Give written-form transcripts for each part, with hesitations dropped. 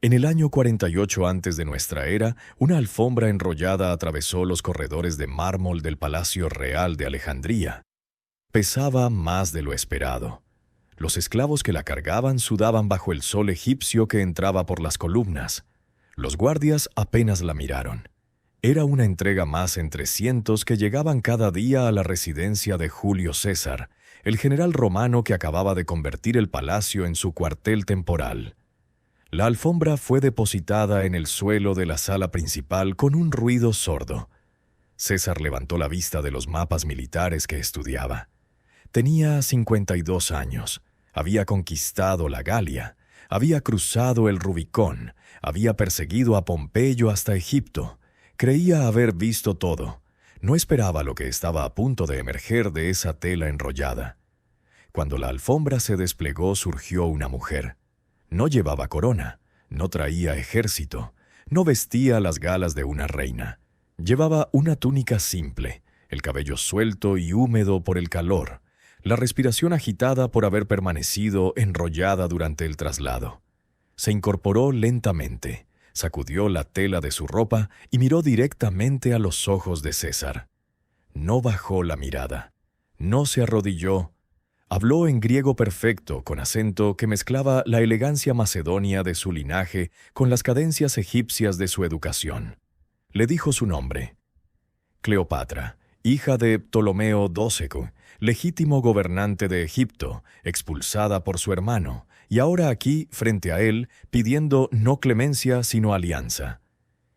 En el año 48 antes de nuestra era, una alfombra enrollada atravesó los corredores de mármol del Palacio Real de Alejandría. Pesaba más de lo esperado. Los esclavos que la cargaban sudaban bajo el sol egipcio que entraba por las columnas. Los guardias apenas la miraron. Era una entrega más entre cientos que llegaban cada día a la residencia de Julio César, el general romano que acababa de convertir el palacio en su cuartel temporal. La alfombra fue depositada en el suelo de la sala principal con un ruido sordo. César levantó la vista de los mapas militares que estudiaba. Tenía 52 años, había conquistado la Galia, había cruzado el Rubicón, había perseguido a Pompeyo hasta Egipto. Creía haber visto todo. No esperaba lo que estaba a punto de emerger de esa tela enrollada. Cuando la alfombra se desplegó, surgió una mujer. No llevaba corona, no traía ejército, no vestía las galas de una reina. Llevaba una túnica simple, el cabello suelto y húmedo por el calor, la respiración agitada por haber permanecido enrollada durante el traslado. Se incorporó lentamente, sacudió la tela de su ropa y miró directamente a los ojos de César. No bajó la mirada, no se arrodilló. Habló en griego perfecto, con acento que mezclaba la elegancia macedonia de su linaje con las cadencias egipcias de su educación. Le dijo su nombre: Cleopatra, hija de Ptolomeo Dóceco, legítimo gobernante de Egipto, expulsada por su hermano, y ahora aquí, frente a él, pidiendo no clemencia sino alianza.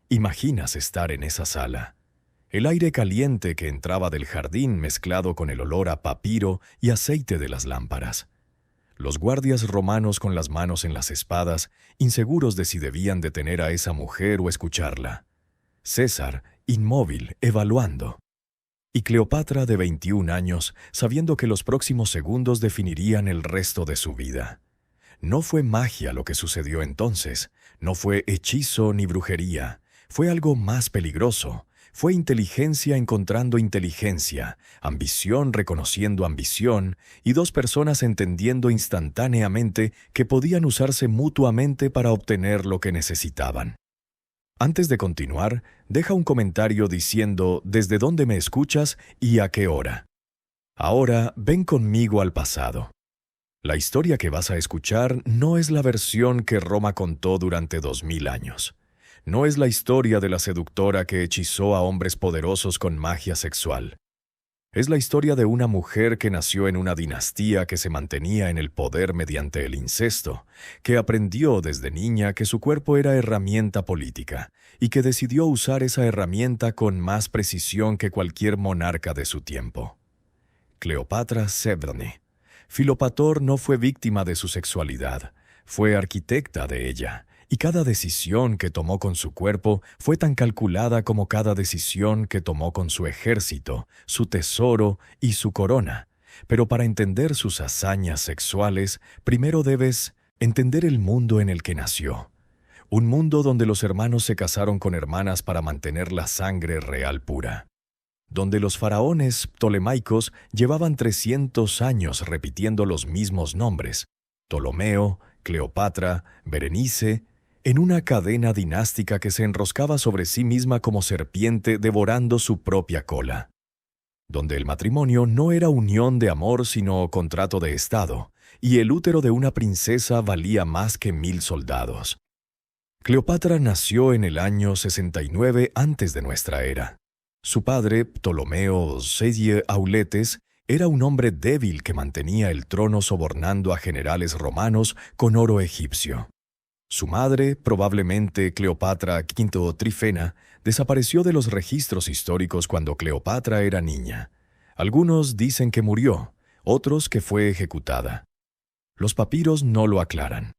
¿Imaginas estar en esa sala? El aire caliente que entraba del jardín mezclado con el olor a papiro y aceite de las lámparas. Los guardias romanos con las manos en las espadas, inseguros de si debían detener a esa mujer o escucharla. César, inmóvil, evaluando. Y Cleopatra, de 21 años, sabiendo que los próximos segundos definirían el resto de su vida. No fue magia lo que sucedió entonces, no fue hechizo ni brujería, fue algo más peligroso. Fue inteligencia encontrando inteligencia, ambición reconociendo ambición, y dos personas entendiendo instantáneamente que podían usarse mutuamente para obtener lo que necesitaban. Antes de continuar, deja un comentario diciendo desde dónde me escuchas y a qué hora. Ahora, ven conmigo al pasado. La historia que vas a escuchar no es la versión que Roma contó durante 2000 años. No es la historia de la seductora que hechizó a hombres poderosos con magia sexual. Es la historia de una mujer que nació en una dinastía que se mantenía en el poder mediante el incesto, que aprendió desde niña que su cuerpo era herramienta política y que decidió usar esa herramienta con más precisión que cualquier monarca de su tiempo. Cleopatra Sèvres. Filopator no fue víctima de su sexualidad, fue arquitecta de ella. Y cada decisión que tomó con su cuerpo fue tan calculada como cada decisión que tomó con su ejército, su tesoro y su corona. Pero para entender sus hazañas sexuales, primero debes entender el mundo en el que nació. Un mundo donde los hermanos se casaron con hermanas para mantener la sangre real pura. Donde los faraones ptolemaicos llevaban 300 años repitiendo los mismos nombres: Ptolomeo, Cleopatra, Berenice, en una cadena dinástica que se enroscaba sobre sí misma como serpiente devorando su propia cola. Donde el matrimonio no era unión de amor sino contrato de estado, y el útero de una princesa valía más que 1000 soldados. Cleopatra nació en el año 69 antes de nuestra era. Su padre, Ptolomeo Sedie Auletes, era un hombre débil que mantenía el trono sobornando a generales romanos con oro egipcio. Su madre, probablemente Cleopatra V Trifena, desapareció de los registros históricos cuando Cleopatra era niña. Algunos dicen que murió, otros que fue ejecutada. Los papiros no lo aclaran.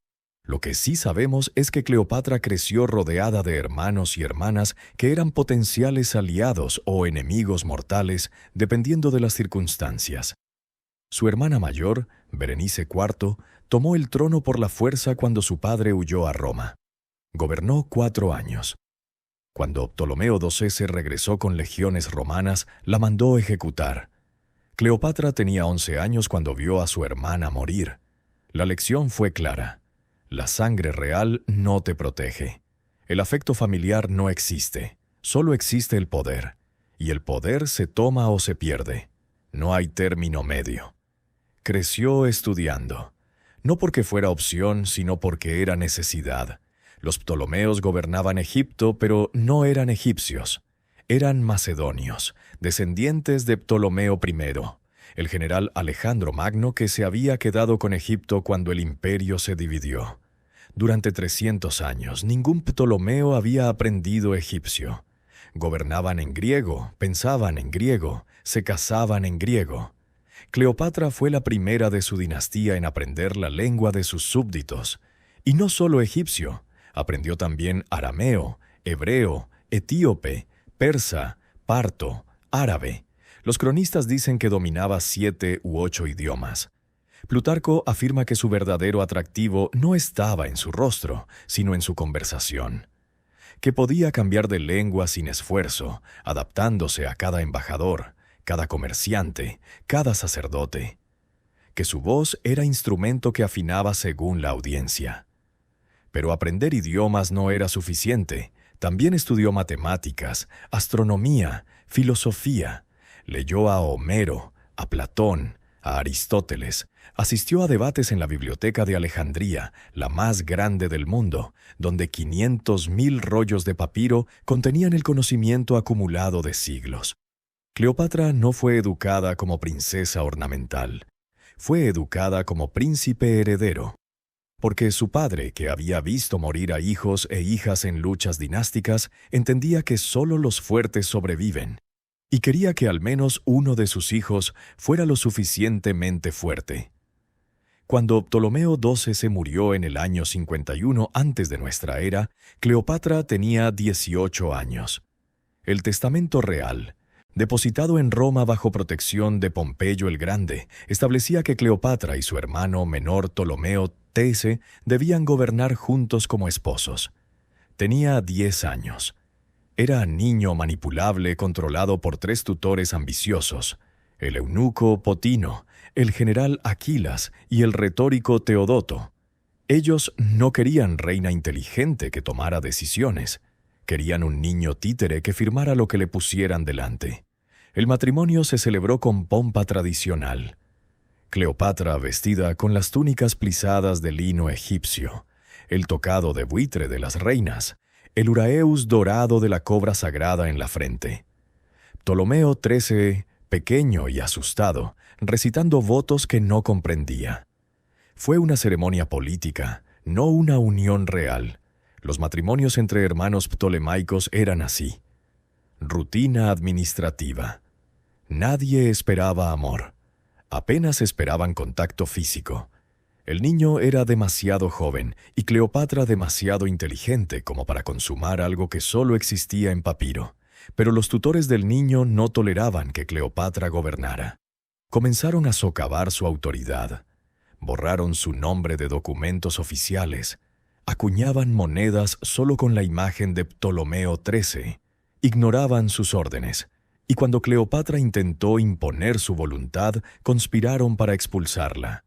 Lo que sí sabemos es que Cleopatra creció rodeada de hermanos y hermanas que eran potenciales aliados o enemigos mortales, dependiendo de las circunstancias. Su hermana mayor, Berenice IV, tomó el trono por la fuerza cuando su padre huyó a Roma. Gobernó 4 años. Cuando Ptolomeo XII regresó con legiones romanas, la mandó ejecutar. Cleopatra tenía 11 años cuando vio a su hermana morir. La lección fue clara. La sangre real no te protege. El afecto familiar no existe. Solo existe el poder. Y el poder se toma o se pierde. No hay término medio. Creció estudiando. No porque fuera opción, sino porque era necesidad. Los Ptolomeos gobernaban Egipto, pero no eran egipcios. Eran macedonios, descendientes de Ptolomeo I, el general Alejandro Magno que se había quedado con Egipto cuando el imperio se dividió. Durante 300 años, ningún Ptolomeo había aprendido egipcio. Gobernaban en griego, pensaban en griego, se casaban en griego. Cleopatra fue la primera de su dinastía en aprender la lengua de sus súbditos. Y no solo egipcio, aprendió también arameo, hebreo, etíope, persa, parto, árabe. Los cronistas dicen que dominaba 7 u 8 idiomas. Plutarco afirma que su verdadero atractivo no estaba en su rostro, sino en su conversación. Que podía cambiar de lengua sin esfuerzo, adaptándose a cada embajador, cada comerciante, cada sacerdote. Que su voz era instrumento que afinaba según la audiencia. Pero aprender idiomas no era suficiente. También estudió matemáticas, astronomía, filosofía. Leyó a Homero, a Platón, a Aristóteles. Asistió a debates en la Biblioteca de Alejandría, la más grande del mundo, donde 500.000 rollos de papiro contenían el conocimiento acumulado de siglos. Cleopatra no fue educada como princesa ornamental. Fue educada como príncipe heredero. Porque su padre, que había visto morir a hijos e hijas en luchas dinásticas, entendía que solo los fuertes sobreviven, y quería que al menos uno de sus hijos fuera lo suficientemente fuerte. Cuando Ptolomeo XII se murió en el año 51 antes de nuestra era, Cleopatra tenía 18 años. El testamento real, depositado en Roma bajo protección de Pompeyo el Grande, establecía que Cleopatra y su hermano menor Ptolomeo XIII debían gobernar juntos como esposos. Tenía 10 años. Era niño manipulable controlado por 3 tutores ambiciosos, el eunuco Potino, el general Aquilas y el retórico Teodoto. Ellos no querían reina inteligente que tomara decisiones. Querían un niño títere que firmara lo que le pusieran delante. El matrimonio se celebró con pompa tradicional. Cleopatra vestida con las túnicas plisadas de lino egipcio, el tocado de buitre de las reinas, el uraeus dorado de la cobra sagrada en la frente. Ptolomeo XIII, pequeño y asustado, recitando votos que no comprendía. Fue una ceremonia política, no una unión real. Los matrimonios entre hermanos ptolemaicos eran así. Rutina administrativa. Nadie esperaba amor. Apenas esperaban contacto físico. El niño era demasiado joven y Cleopatra demasiado inteligente como para consumar algo que solo existía en papiro. Pero los tutores del niño no toleraban que Cleopatra gobernara. Comenzaron a socavar su autoridad. Borraron su nombre de documentos oficiales. Acuñaban monedas solo con la imagen de Ptolomeo XIII. Ignoraban sus órdenes. Y cuando Cleopatra intentó imponer su voluntad, conspiraron para expulsarla.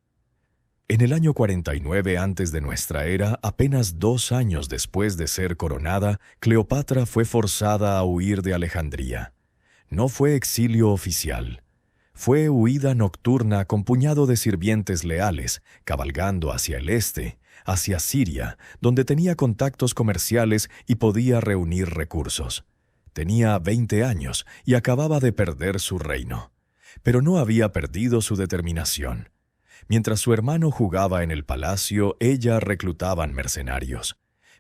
En el año 49 antes de nuestra era, apenas 2 años después de ser coronada, Cleopatra fue forzada a huir de Alejandría. No fue exilio oficial. Fue huida nocturna con puñado de sirvientes leales, cabalgando hacia el este, hacia Siria, donde tenía contactos comerciales y podía reunir recursos. Tenía 20 años y acababa de perder su reino. Pero no había perdido su determinación. Mientras su hermano jugaba en el palacio, ella reclutaba mercenarios.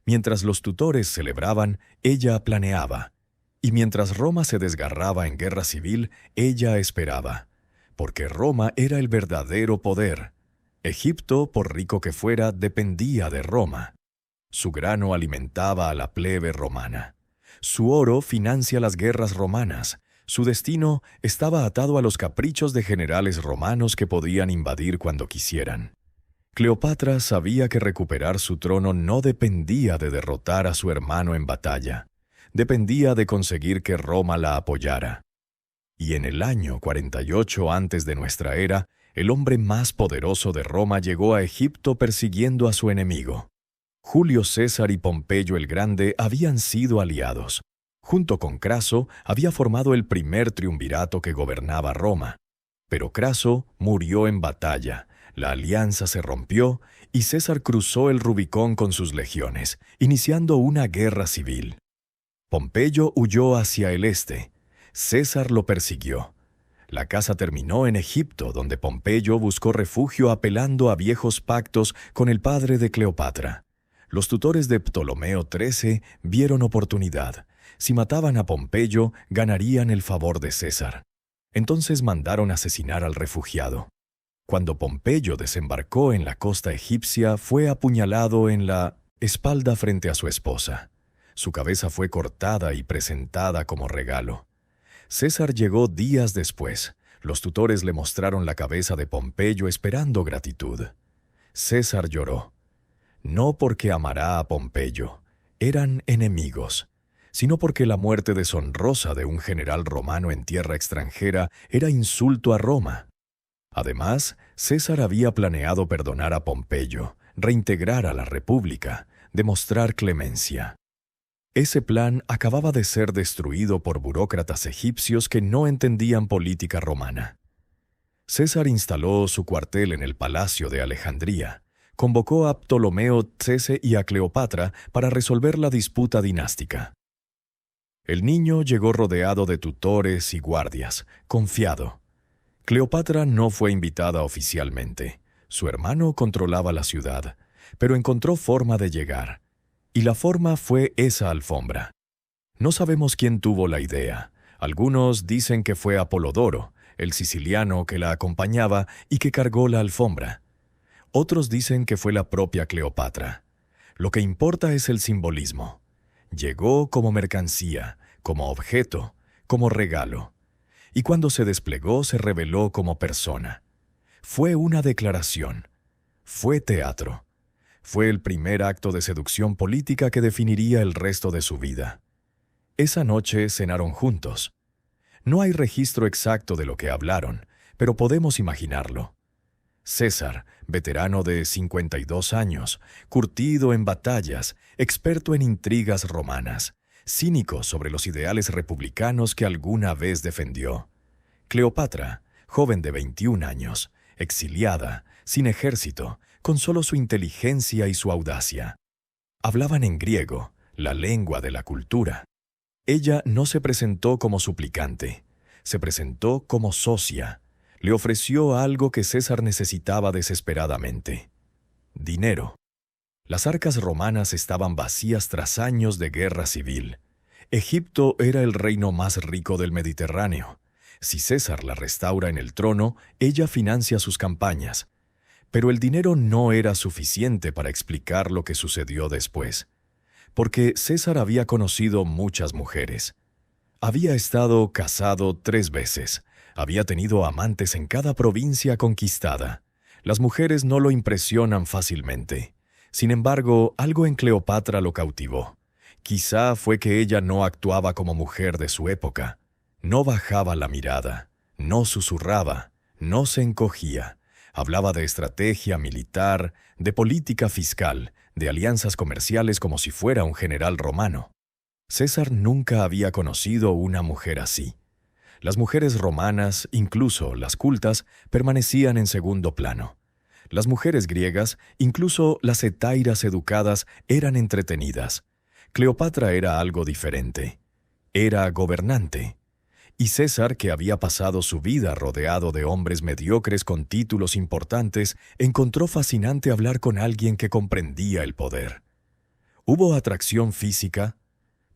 Mientras los tutores celebraban, ella planeaba. Y mientras Roma se desgarraba en guerra civil, ella esperaba. Porque Roma era el verdadero poder. Egipto, por rico que fuera, dependía de Roma. Su grano alimentaba a la plebe romana. Su oro financia las guerras romanas. Su destino estaba atado a los caprichos de generales romanos que podían invadir cuando quisieran. Cleopatra sabía que recuperar su trono no dependía de derrotar a su hermano en batalla. Dependía de conseguir que Roma la apoyara. Y en el año 48 antes de nuestra era, el hombre más poderoso de Roma llegó a Egipto persiguiendo a su enemigo. Julio César y Pompeyo el Grande habían sido aliados. Junto con Craso había formado el primer triunvirato que gobernaba Roma. Pero Craso murió en batalla, la alianza se rompió y César cruzó el Rubicón con sus legiones, iniciando una guerra civil. Pompeyo huyó hacia el este. César lo persiguió. La caza terminó en Egipto, donde Pompeyo buscó refugio apelando a viejos pactos con el padre de Cleopatra. Los tutores de Ptolomeo XIII vieron oportunidad. Si mataban a Pompeyo, ganarían el favor de César. Entonces mandaron asesinar al refugiado. Cuando Pompeyo desembarcó en la costa egipcia, fue apuñalado en la espalda frente a su esposa. Su cabeza fue cortada y presentada como regalo. César llegó días después. Los tutores le mostraron la cabeza de Pompeyo esperando gratitud. César lloró. No porque amará a Pompeyo, eran enemigos, sino porque la muerte deshonrosa de un general romano en tierra extranjera era insulto a Roma. Además, César había planeado perdonar a Pompeyo, reintegrar a la República, demostrar clemencia. Ese plan acababa de ser destruido por burócratas egipcios que no entendían política romana. César instaló su cuartel en el Palacio de Alejandría. Convocó a Ptolomeo XIII y a Cleopatra para resolver la disputa dinástica. El niño llegó rodeado de tutores y guardias, confiado. Cleopatra no fue invitada oficialmente. Su hermano controlaba la ciudad, pero encontró forma de llegar. Y la forma fue esa alfombra. No sabemos quién tuvo la idea. Algunos dicen que fue Apolodoro, el siciliano que la acompañaba y que cargó la alfombra. Otros dicen que fue la propia Cleopatra. Lo que importa es el simbolismo. Llegó como mercancía, como objeto, como regalo. Y cuando se desplegó se reveló como persona. Fue una declaración. Fue teatro. Fue el primer acto de seducción política que definiría el resto de su vida. Esa noche cenaron juntos. No hay registro exacto de lo que hablaron, pero podemos imaginarlo. César, veterano de 52 años, curtido en batallas, experto en intrigas romanas, cínico sobre los ideales republicanos que alguna vez defendió. Cleopatra, joven de 21 años, exiliada, sin ejército, con solo su inteligencia y su audacia. Hablaban en griego, la lengua de la cultura. Ella no se presentó como suplicante, se presentó como socia. Le ofreció algo que César necesitaba desesperadamente: dinero. Las arcas romanas estaban vacías tras años de guerra civil. Egipto era el reino más rico del Mediterráneo. Si César la restaura en el trono, ella financia sus campañas. Pero el dinero no era suficiente para explicar lo que sucedió después. Porque César había conocido muchas mujeres. Había estado casado 3 veces. Había tenido amantes en cada provincia conquistada. Las mujeres no lo impresionan fácilmente. Sin embargo, algo en Cleopatra lo cautivó. Quizá fue que ella no actuaba como mujer de su época. No bajaba la mirada, no susurraba, no se encogía. Hablaba de estrategia militar, de política fiscal, de alianzas comerciales como si fuera un general romano. César nunca había conocido una mujer así. Las mujeres romanas, incluso las cultas, permanecían en segundo plano. Las mujeres griegas, incluso las hetairas educadas, eran entretenidas. Cleopatra era algo diferente. Era gobernante. Y César, que había pasado su vida rodeado de hombres mediocres con títulos importantes, encontró fascinante hablar con alguien que comprendía el poder. ¿Hubo atracción física?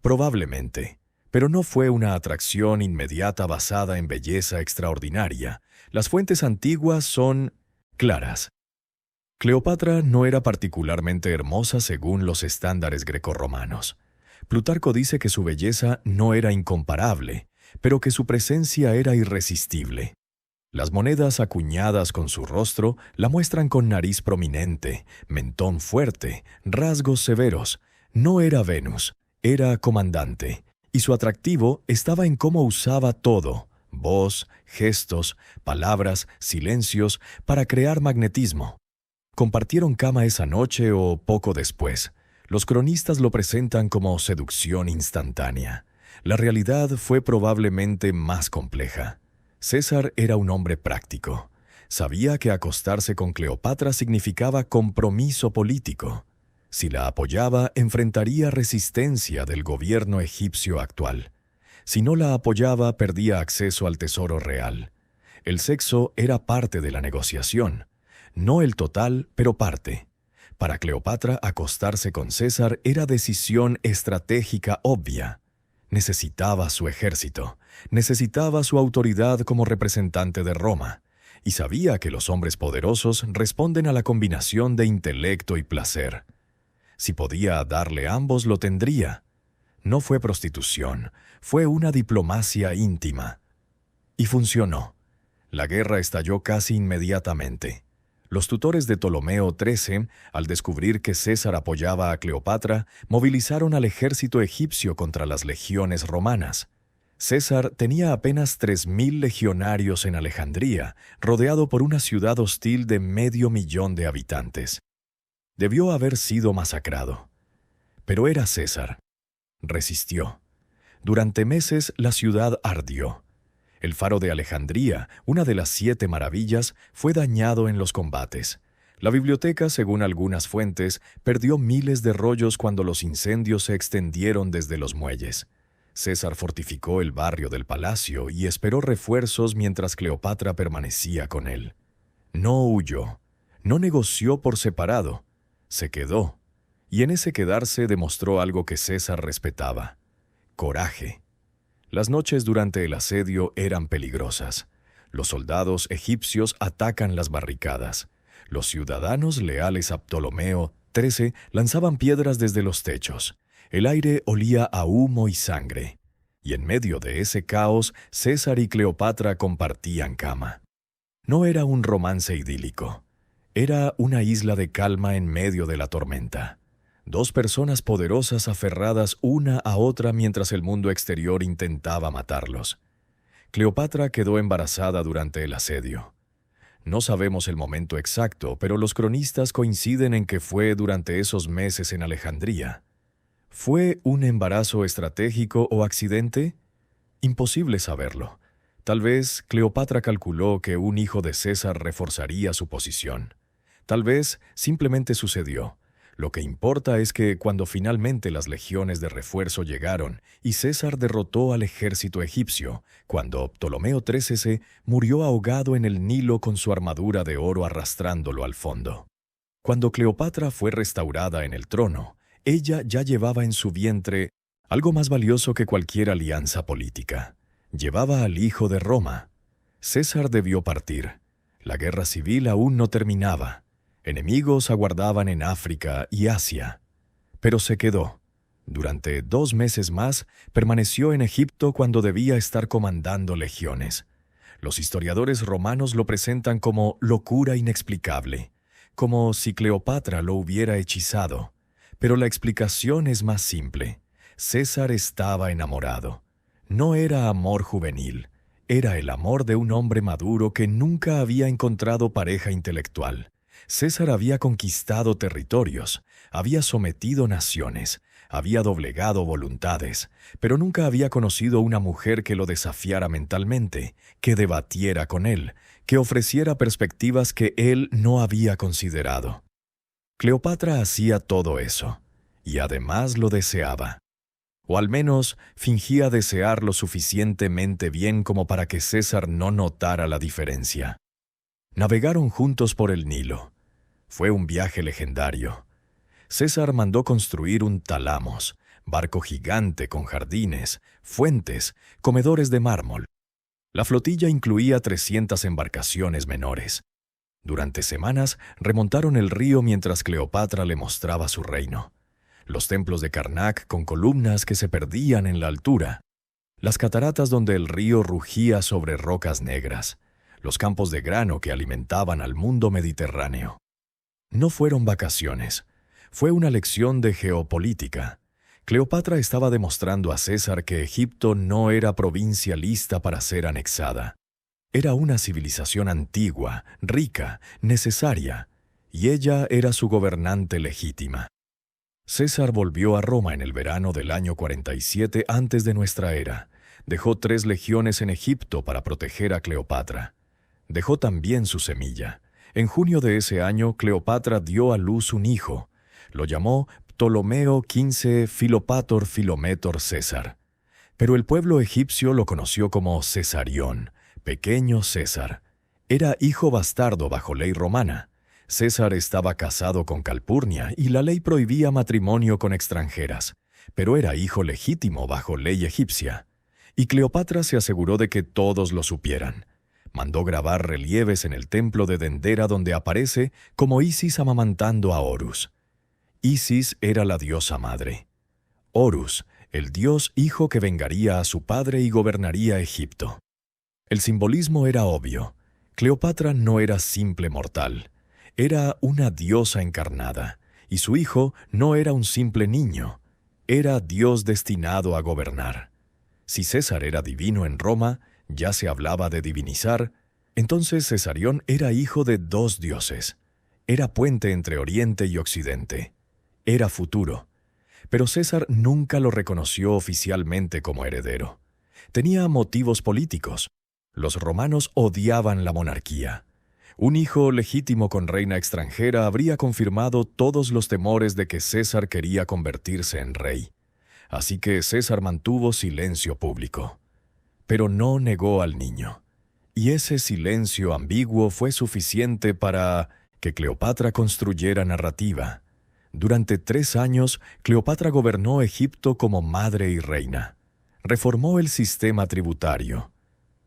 Probablemente. Pero no fue una atracción inmediata basada en belleza extraordinaria. Las fuentes antiguas son claras. Cleopatra no era particularmente hermosa según los estándares grecorromanos. Plutarco dice que su belleza no era incomparable, pero que su presencia era irresistible. Las monedas acuñadas con su rostro la muestran con nariz prominente, mentón fuerte, rasgos severos. No era Venus, era comandante. Y su atractivo estaba en cómo usaba todo, voz, gestos, palabras, silencios, para crear magnetismo. Compartieron cama esa noche o poco después. Los cronistas lo presentan como seducción instantánea. La realidad fue probablemente más compleja. César era un hombre práctico. Sabía que acostarse con Cleopatra significaba compromiso político. Si la apoyaba, enfrentaría resistencia del gobierno egipcio actual. Si no la apoyaba, perdía acceso al tesoro real. El sexo era parte de la negociación. No el total, pero parte. Para Cleopatra, acostarse con César era decisión estratégica obvia. Necesitaba su ejército, necesitaba su autoridad como representante de Roma, y sabía que los hombres poderosos responden a la combinación de intelecto y placer. Si podía darle ambos, lo tendría. No fue prostitución, fue una diplomacia íntima. Y funcionó. La guerra estalló casi inmediatamente. Los tutores de Ptolomeo XIII, al descubrir que César apoyaba a Cleopatra, movilizaron al ejército egipcio contra las legiones romanas. César tenía apenas 3.000 legionarios en Alejandría, rodeado por una ciudad hostil de 500.000 de habitantes. Debió haber sido masacrado. Pero era César. Resistió. Durante meses la ciudad ardió. El faro de Alejandría, una de las 7 maravillas, fue dañado en los combates. La biblioteca, según algunas fuentes, perdió miles de rollos cuando los incendios se extendieron desde los muelles. César fortificó el barrio del palacio y esperó refuerzos mientras Cleopatra permanecía con él. No huyó, no negoció por separado, se quedó, y en ese quedarse demostró algo que César respetaba: coraje. Las noches durante el asedio eran peligrosas. Los soldados egipcios atacan las barricadas. Los ciudadanos leales a Ptolomeo XIII lanzaban piedras desde los techos. El aire olía a humo y sangre. Y en medio de ese caos, César y Cleopatra compartían cama. No era un romance idílico. Era una isla de calma en medio de la tormenta. 2 personas poderosas aferradas una a otra mientras el mundo exterior intentaba matarlos. Cleopatra quedó embarazada durante el asedio. No sabemos el momento exacto, pero los cronistas coinciden en que fue durante esos meses en Alejandría. ¿Fue un embarazo estratégico o accidente? Imposible saberlo. Tal vez Cleopatra calculó que un hijo de César reforzaría su posición. Tal vez simplemente sucedió. Lo que importa es que cuando finalmente las legiones de refuerzo llegaron y César derrotó al ejército egipcio, cuando Ptolomeo XIII murió ahogado en el Nilo con su armadura de oro arrastrándolo al fondo. Cuando Cleopatra fue restaurada en el trono, ella ya llevaba en su vientre algo más valioso que cualquier alianza política. Llevaba al hijo de Roma. César debió partir. La guerra civil aún no terminaba. Enemigos aguardaban en África y Asia. Pero se quedó. Durante 2 meses más, permaneció en Egipto cuando debía estar comandando legiones. Los historiadores romanos lo presentan como locura inexplicable, como si Cleopatra lo hubiera hechizado. Pero la explicación es más simple. César estaba enamorado. No era amor juvenil, era el amor de un hombre maduro que nunca había encontrado pareja intelectual. César había conquistado territorios, había sometido naciones, había doblegado voluntades, pero nunca había conocido una mujer que lo desafiara mentalmente, que debatiera con él, que ofreciera perspectivas que él no había considerado. Cleopatra hacía todo eso, y además lo deseaba. O al menos fingía desear lo suficientemente bien como para que César no notara la diferencia. Navegaron juntos por el Nilo. Fue un viaje legendario. César mandó construir un talamos, barco gigante con jardines, fuentes, comedores de mármol. La flotilla incluía 300 embarcaciones menores. Durante semanas remontaron el río mientras Cleopatra le mostraba su reino. Los templos de Karnak con columnas que se perdían en la altura. Las cataratas donde el río rugía sobre rocas negras. Los campos de grano que alimentaban al mundo mediterráneo. No fueron vacaciones. Fue una lección de geopolítica. Cleopatra estaba demostrando a César que Egipto no era provincia lista para ser anexada. Era una civilización antigua, rica, necesaria, y ella era su gobernante legítima. César volvió a Roma en el verano del año 47 antes de nuestra era. Dejó 3 legiones en Egipto para proteger a Cleopatra. Dejó también su semilla. En junio de ese año, Cleopatra dio a luz un hijo. Lo llamó Ptolomeo XV Filopator Filométor César. Pero el pueblo egipcio lo conoció como Cesarión, pequeño César. Era hijo bastardo bajo ley romana. César estaba casado con Calpurnia y la ley prohibía matrimonio con extranjeras, pero era hijo legítimo bajo ley egipcia. Y Cleopatra se aseguró de que todos lo supieran. Mandó grabar relieves en el templo de Dendera donde aparece como Isis amamantando a Horus. Isis era la diosa madre. Horus, el dios hijo que vengaría a su padre y gobernaría Egipto. El simbolismo era obvio. Cleopatra no era simple mortal. Era una diosa encarnada, y su hijo no era un simple niño. Era Dios destinado a gobernar. Si César era divino en Roma, ya se hablaba de divinizar, entonces Cesarión era hijo de 2 dioses. Era puente entre Oriente y Occidente. Era futuro. Pero César nunca lo reconoció oficialmente como heredero. Tenía motivos políticos. Los romanos odiaban la monarquía. Un hijo legítimo con reina extranjera habría confirmado todos los temores de que César quería convertirse en rey. Así que César mantuvo silencio público. Pero no negó al niño. Y ese silencio ambiguo fue suficiente para que Cleopatra construyera narrativa. Durante 3 años, Cleopatra gobernó Egipto como madre y reina. Reformó el sistema tributario.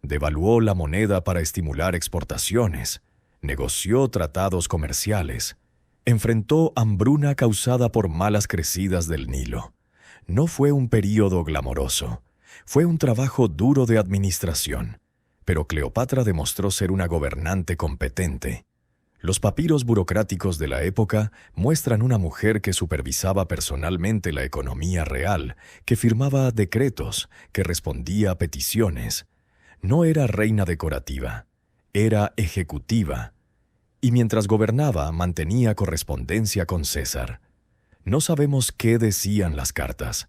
Devaluó la moneda para estimular exportaciones. Negoció tratados comerciales. Enfrentó hambruna causada por malas crecidas del Nilo. No fue un período glamoroso. Fue un trabajo duro de administración. Pero Cleopatra demostró ser una gobernante competente. Los papiros burocráticos de la época muestran una mujer que supervisaba personalmente la economía real, que firmaba decretos, que respondía a peticiones. No era reina decorativa. Era ejecutiva, y mientras gobernaba mantenía correspondencia con César. No sabemos qué decían las cartas.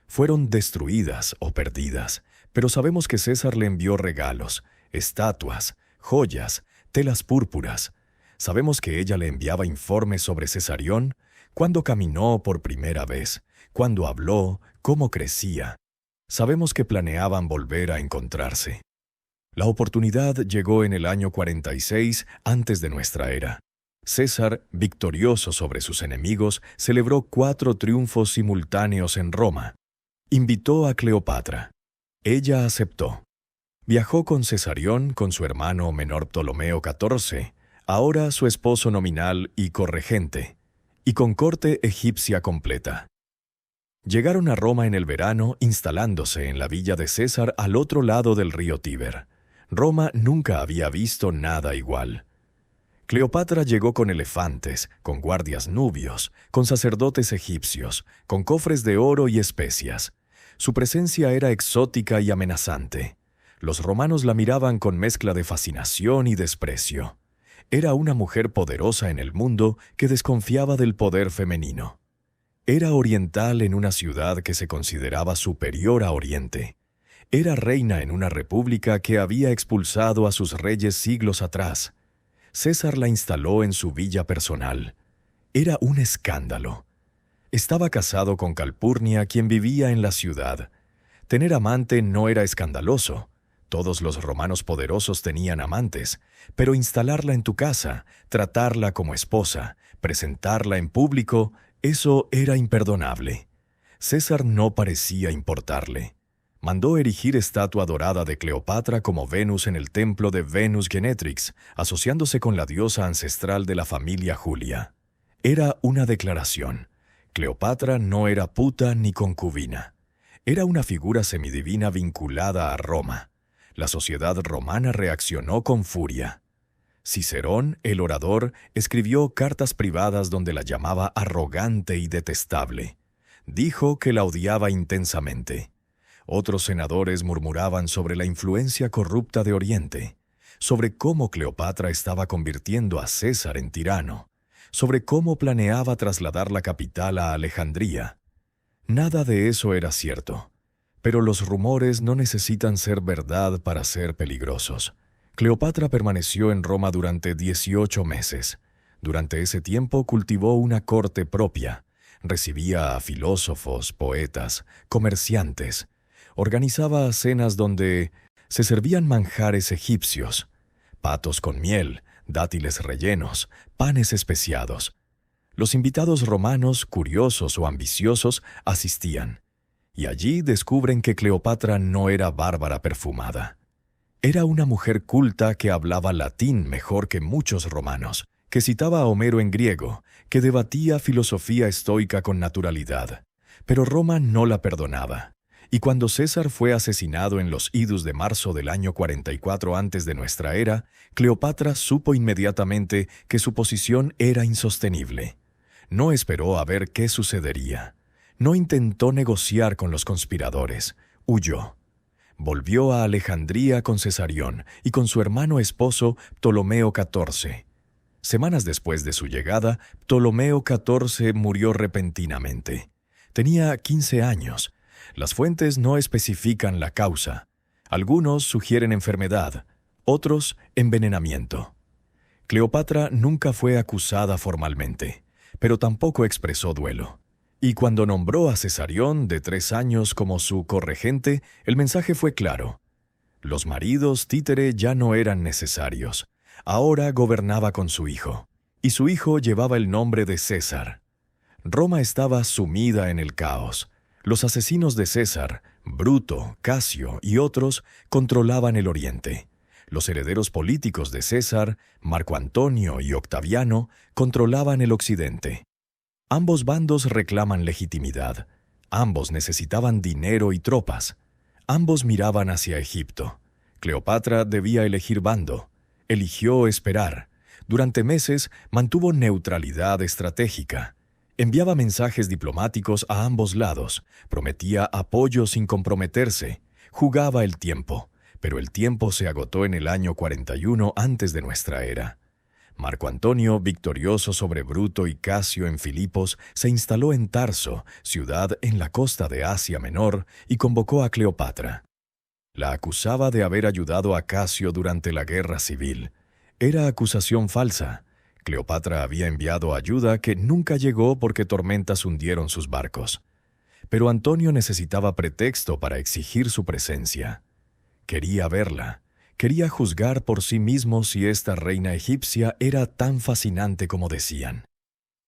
Fueron destruidas o perdidas, pero sabemos que César le envió regalos, estatuas, joyas, telas púrpuras. Sabemos que ella le enviaba informes sobre Cesarión, cuándo caminó por primera vez, cuándo habló, cómo crecía. Sabemos que planeaban volver a encontrarse. La oportunidad llegó en el año 46 antes de nuestra era. César, victorioso sobre sus enemigos, celebró 4 triunfos simultáneos en Roma. Invitó a Cleopatra. Ella aceptó. Viajó con Cesarión, con su hermano menor Ptolomeo XIV, ahora su esposo nominal y corregente, y con corte egipcia completa. Llegaron a Roma en el verano, instalándose en la villa de César al otro lado del río Tíber. Roma nunca había visto nada igual. Cleopatra llegó con elefantes, con guardias nubios, con sacerdotes egipcios, con cofres de oro y especias. Su presencia era exótica y amenazante. Los romanos la miraban con mezcla de fascinación y desprecio. Era una mujer poderosa en el mundo que desconfiaba del poder femenino. Era oriental en una ciudad que se consideraba superior a Oriente. Era reina en una república que había expulsado a sus reyes siglos atrás. César la instaló en su villa personal. Era un escándalo. Estaba casado con Calpurnia, quien vivía en la ciudad. Tener amante no era escandaloso. Todos los romanos poderosos tenían amantes, pero instalarla en tu casa, tratarla como esposa, presentarla en público, eso era imperdonable. César no parecía importarle. Mandó erigir estatua dorada de Cleopatra como Venus en el templo de Venus Genetrix, asociándose con la diosa ancestral de la familia Julia. Era una declaración. Cleopatra no era puta ni concubina. Era una figura semidivina vinculada a Roma. La sociedad romana reaccionó con furia. Cicerón, el orador, escribió cartas privadas donde la llamaba arrogante y detestable. Dijo que la odiaba intensamente. Otros senadores murmuraban sobre la influencia corrupta de Oriente, sobre cómo Cleopatra estaba convirtiendo a César en tirano. sobre cómo planeaba trasladar la capital a Alejandría. Nada de eso era cierto, pero los rumores no necesitan ser verdad para ser peligrosos. Cleopatra permaneció en Roma durante 18 meses. Durante ese tiempo cultivó una corte propia. Recibía a filósofos, poetas, comerciantes. Organizaba cenas donde se servían manjares egipcios, patos con miel, dátiles rellenos, panes especiados. Los invitados romanos, curiosos o ambiciosos, asistían, y allí descubren que Cleopatra no era bárbara perfumada. Era una mujer culta que hablaba latín mejor que muchos romanos, que citaba a Homero en griego, que debatía filosofía estoica con naturalidad. Pero Roma no la perdonaba. Y cuando César fue asesinado en los idus de marzo del año 44 antes de nuestra era, Cleopatra supo inmediatamente que su posición era insostenible. No esperó a ver qué sucedería. No intentó negociar con los conspiradores. Huyó. Volvió a Alejandría con Cesarión y con su hermano esposo Ptolomeo XIV. Semanas después de su llegada, Ptolomeo XIV murió repentinamente. Tenía 15 años. Las fuentes no especifican la causa. Algunos sugieren enfermedad, otros envenenamiento. Cleopatra nunca fue acusada formalmente, pero tampoco expresó duelo. Y cuando nombró a Cesarión, de 3 años, como su corregente, el mensaje fue claro. Los maridos títere ya no eran necesarios. Ahora gobernaba con su hijo, y su hijo llevaba el nombre de César. Roma estaba sumida en el caos. Los asesinos de César, Bruto, Casio y otros, controlaban el oriente. Los herederos políticos de César, Marco Antonio y Octaviano, controlaban el occidente. Ambos bandos reclaman legitimidad. Ambos necesitaban dinero y tropas. Ambos miraban hacia Egipto. Cleopatra debía elegir bando. Eligió esperar. Durante meses mantuvo neutralidad estratégica. Enviaba mensajes diplomáticos a ambos lados, prometía apoyo sin comprometerse, jugaba el tiempo, pero el tiempo se agotó en el año 41 antes de nuestra era. Marco Antonio, victorioso sobre Bruto y Casio en Filipos, se instaló en Tarso, ciudad en la costa de Asia Menor, y convocó a Cleopatra. La acusaba de haber ayudado a Casio durante la guerra civil. Era acusación falsa. Cleopatra había enviado ayuda que nunca llegó porque tormentas hundieron sus barcos. Pero Antonio necesitaba pretexto para exigir su presencia. Quería verla. Quería juzgar por sí mismo si esta reina egipcia era tan fascinante como decían.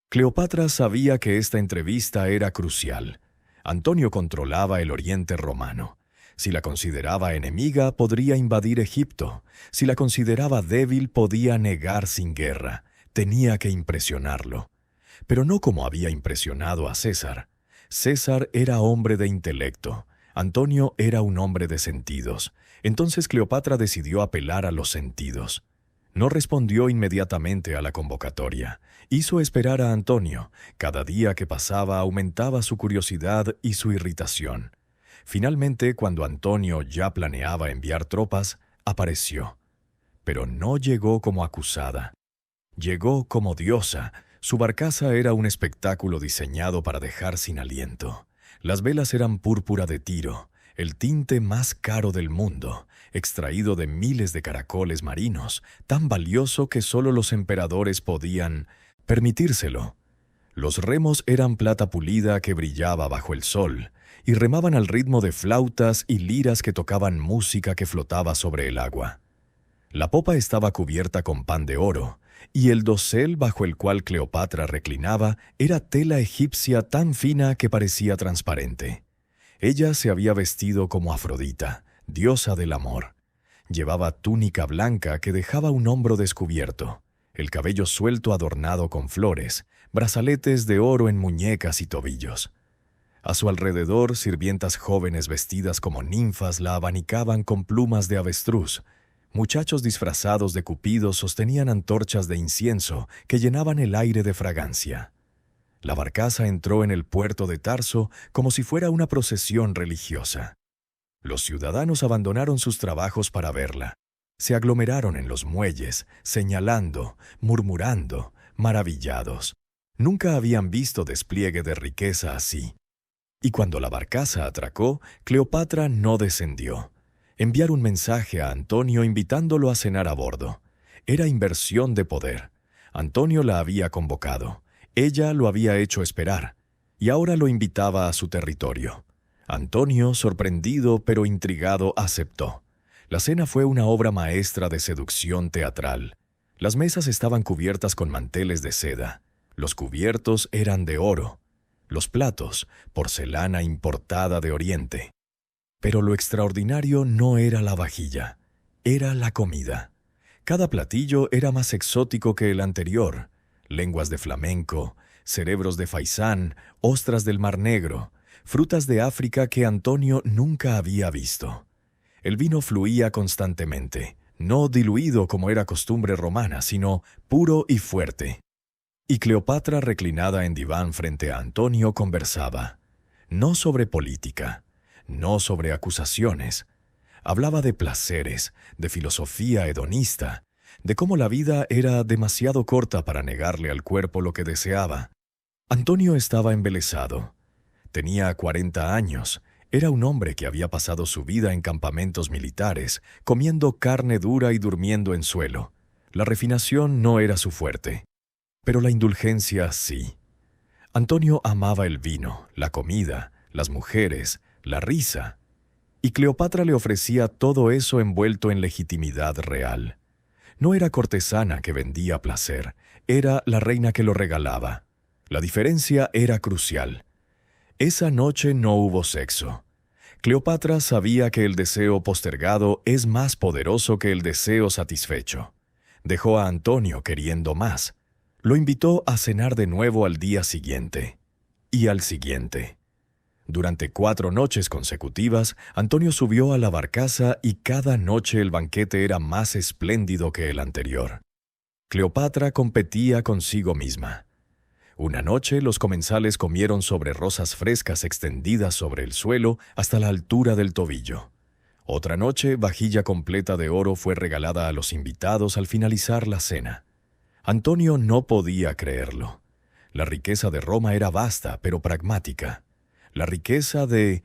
Cleopatra sabía que esta entrevista era crucial. Antonio controlaba el oriente romano. Si la consideraba enemiga, podría invadir Egipto. Si la consideraba débil, podía negar sin guerra. Tenía que impresionarlo. Pero no como había impresionado a César. César era hombre de intelecto. Antonio era un hombre de sentidos. Entonces Cleopatra decidió apelar a los sentidos. No respondió inmediatamente a la convocatoria. Hizo esperar a Antonio. Cada día que pasaba aumentaba su curiosidad y su irritación. Finalmente, cuando Antonio ya planeaba enviar tropas, apareció. Pero no llegó como acusada. Llegó como diosa. Su barcaza era un espectáculo diseñado para dejar sin aliento. Las velas eran púrpura de Tiro, el tinte más caro del mundo, extraído de miles de caracoles marinos, tan valioso que solo los emperadores podían permitírselo. Los remos eran plata pulida que brillaba bajo el sol, y remaban al ritmo de flautas y liras que tocaban música que flotaba sobre el agua. La popa estaba cubierta con pan de oro, y el dosel bajo el cual Cleopatra reclinaba era tela egipcia tan fina que parecía transparente. Ella se había vestido como Afrodita, diosa del amor. Llevaba túnica blanca que dejaba un hombro descubierto, el cabello suelto adornado con flores, brazaletes de oro en muñecas y tobillos. A su alrededor, sirvientas jóvenes vestidas como ninfas la abanicaban con plumas de avestruz. Muchachos disfrazados de cupidos sostenían antorchas de incienso que llenaban el aire de fragancia. La barcaza entró en el puerto de Tarso como si fuera una procesión religiosa. Los ciudadanos abandonaron sus trabajos para verla. Se aglomeraron en los muelles, señalando, murmurando, maravillados. Nunca habían visto despliegue de riqueza así. Y cuando la barcaza atracó, Cleopatra no descendió. Enviar un mensaje a Antonio invitándolo a cenar a bordo. Era inversión de poder. Antonio la había convocado. Ella lo había hecho esperar. Y ahora lo invitaba a su territorio. Antonio, sorprendido pero intrigado, aceptó. La cena fue una obra maestra de seducción teatral. Las mesas estaban cubiertas con manteles de seda. Los cubiertos eran de oro. Los platos, porcelana importada de Oriente. Pero lo extraordinario no era la vajilla, era la comida. Cada platillo era más exótico que el anterior. Lenguas de flamenco, cerebros de faisán, ostras del Mar Negro, frutas de África que Antonio nunca había visto. El vino fluía constantemente, no diluido como era costumbre romana, sino puro y fuerte. Y Cleopatra, reclinada en diván frente a Antonio, conversaba, no sobre política, no sobre acusaciones. Hablaba de placeres, de filosofía hedonista, de cómo la vida era demasiado corta para negarle al cuerpo lo que deseaba. Antonio estaba embelesado. Tenía 40 años. Era un hombre que había pasado su vida en campamentos militares, comiendo carne dura y durmiendo en suelo. La refinación no era su fuerte, pero la indulgencia sí. Antonio amaba el vino, la comida, las mujeres, la risa, y Cleopatra le ofrecía todo eso envuelto en legitimidad real. No era cortesana que vendía placer, era la reina que lo regalaba. La diferencia era crucial. Esa noche no hubo sexo. Cleopatra sabía que el deseo postergado es más poderoso que el deseo satisfecho. Dejó a Antonio queriendo más. Lo invitó a cenar de nuevo al día siguiente. Y al siguiente. Durante 4 noches consecutivas, Antonio subió a la barcaza y cada noche el banquete era más espléndido que el anterior. Cleopatra competía consigo misma. Una noche los comensales comieron sobre rosas frescas extendidas sobre el suelo hasta la altura del tobillo. Otra noche, vajilla completa de oro fue regalada a los invitados al finalizar la cena. Antonio no podía creerlo. La riqueza de Roma era vasta, pero pragmática. La riqueza de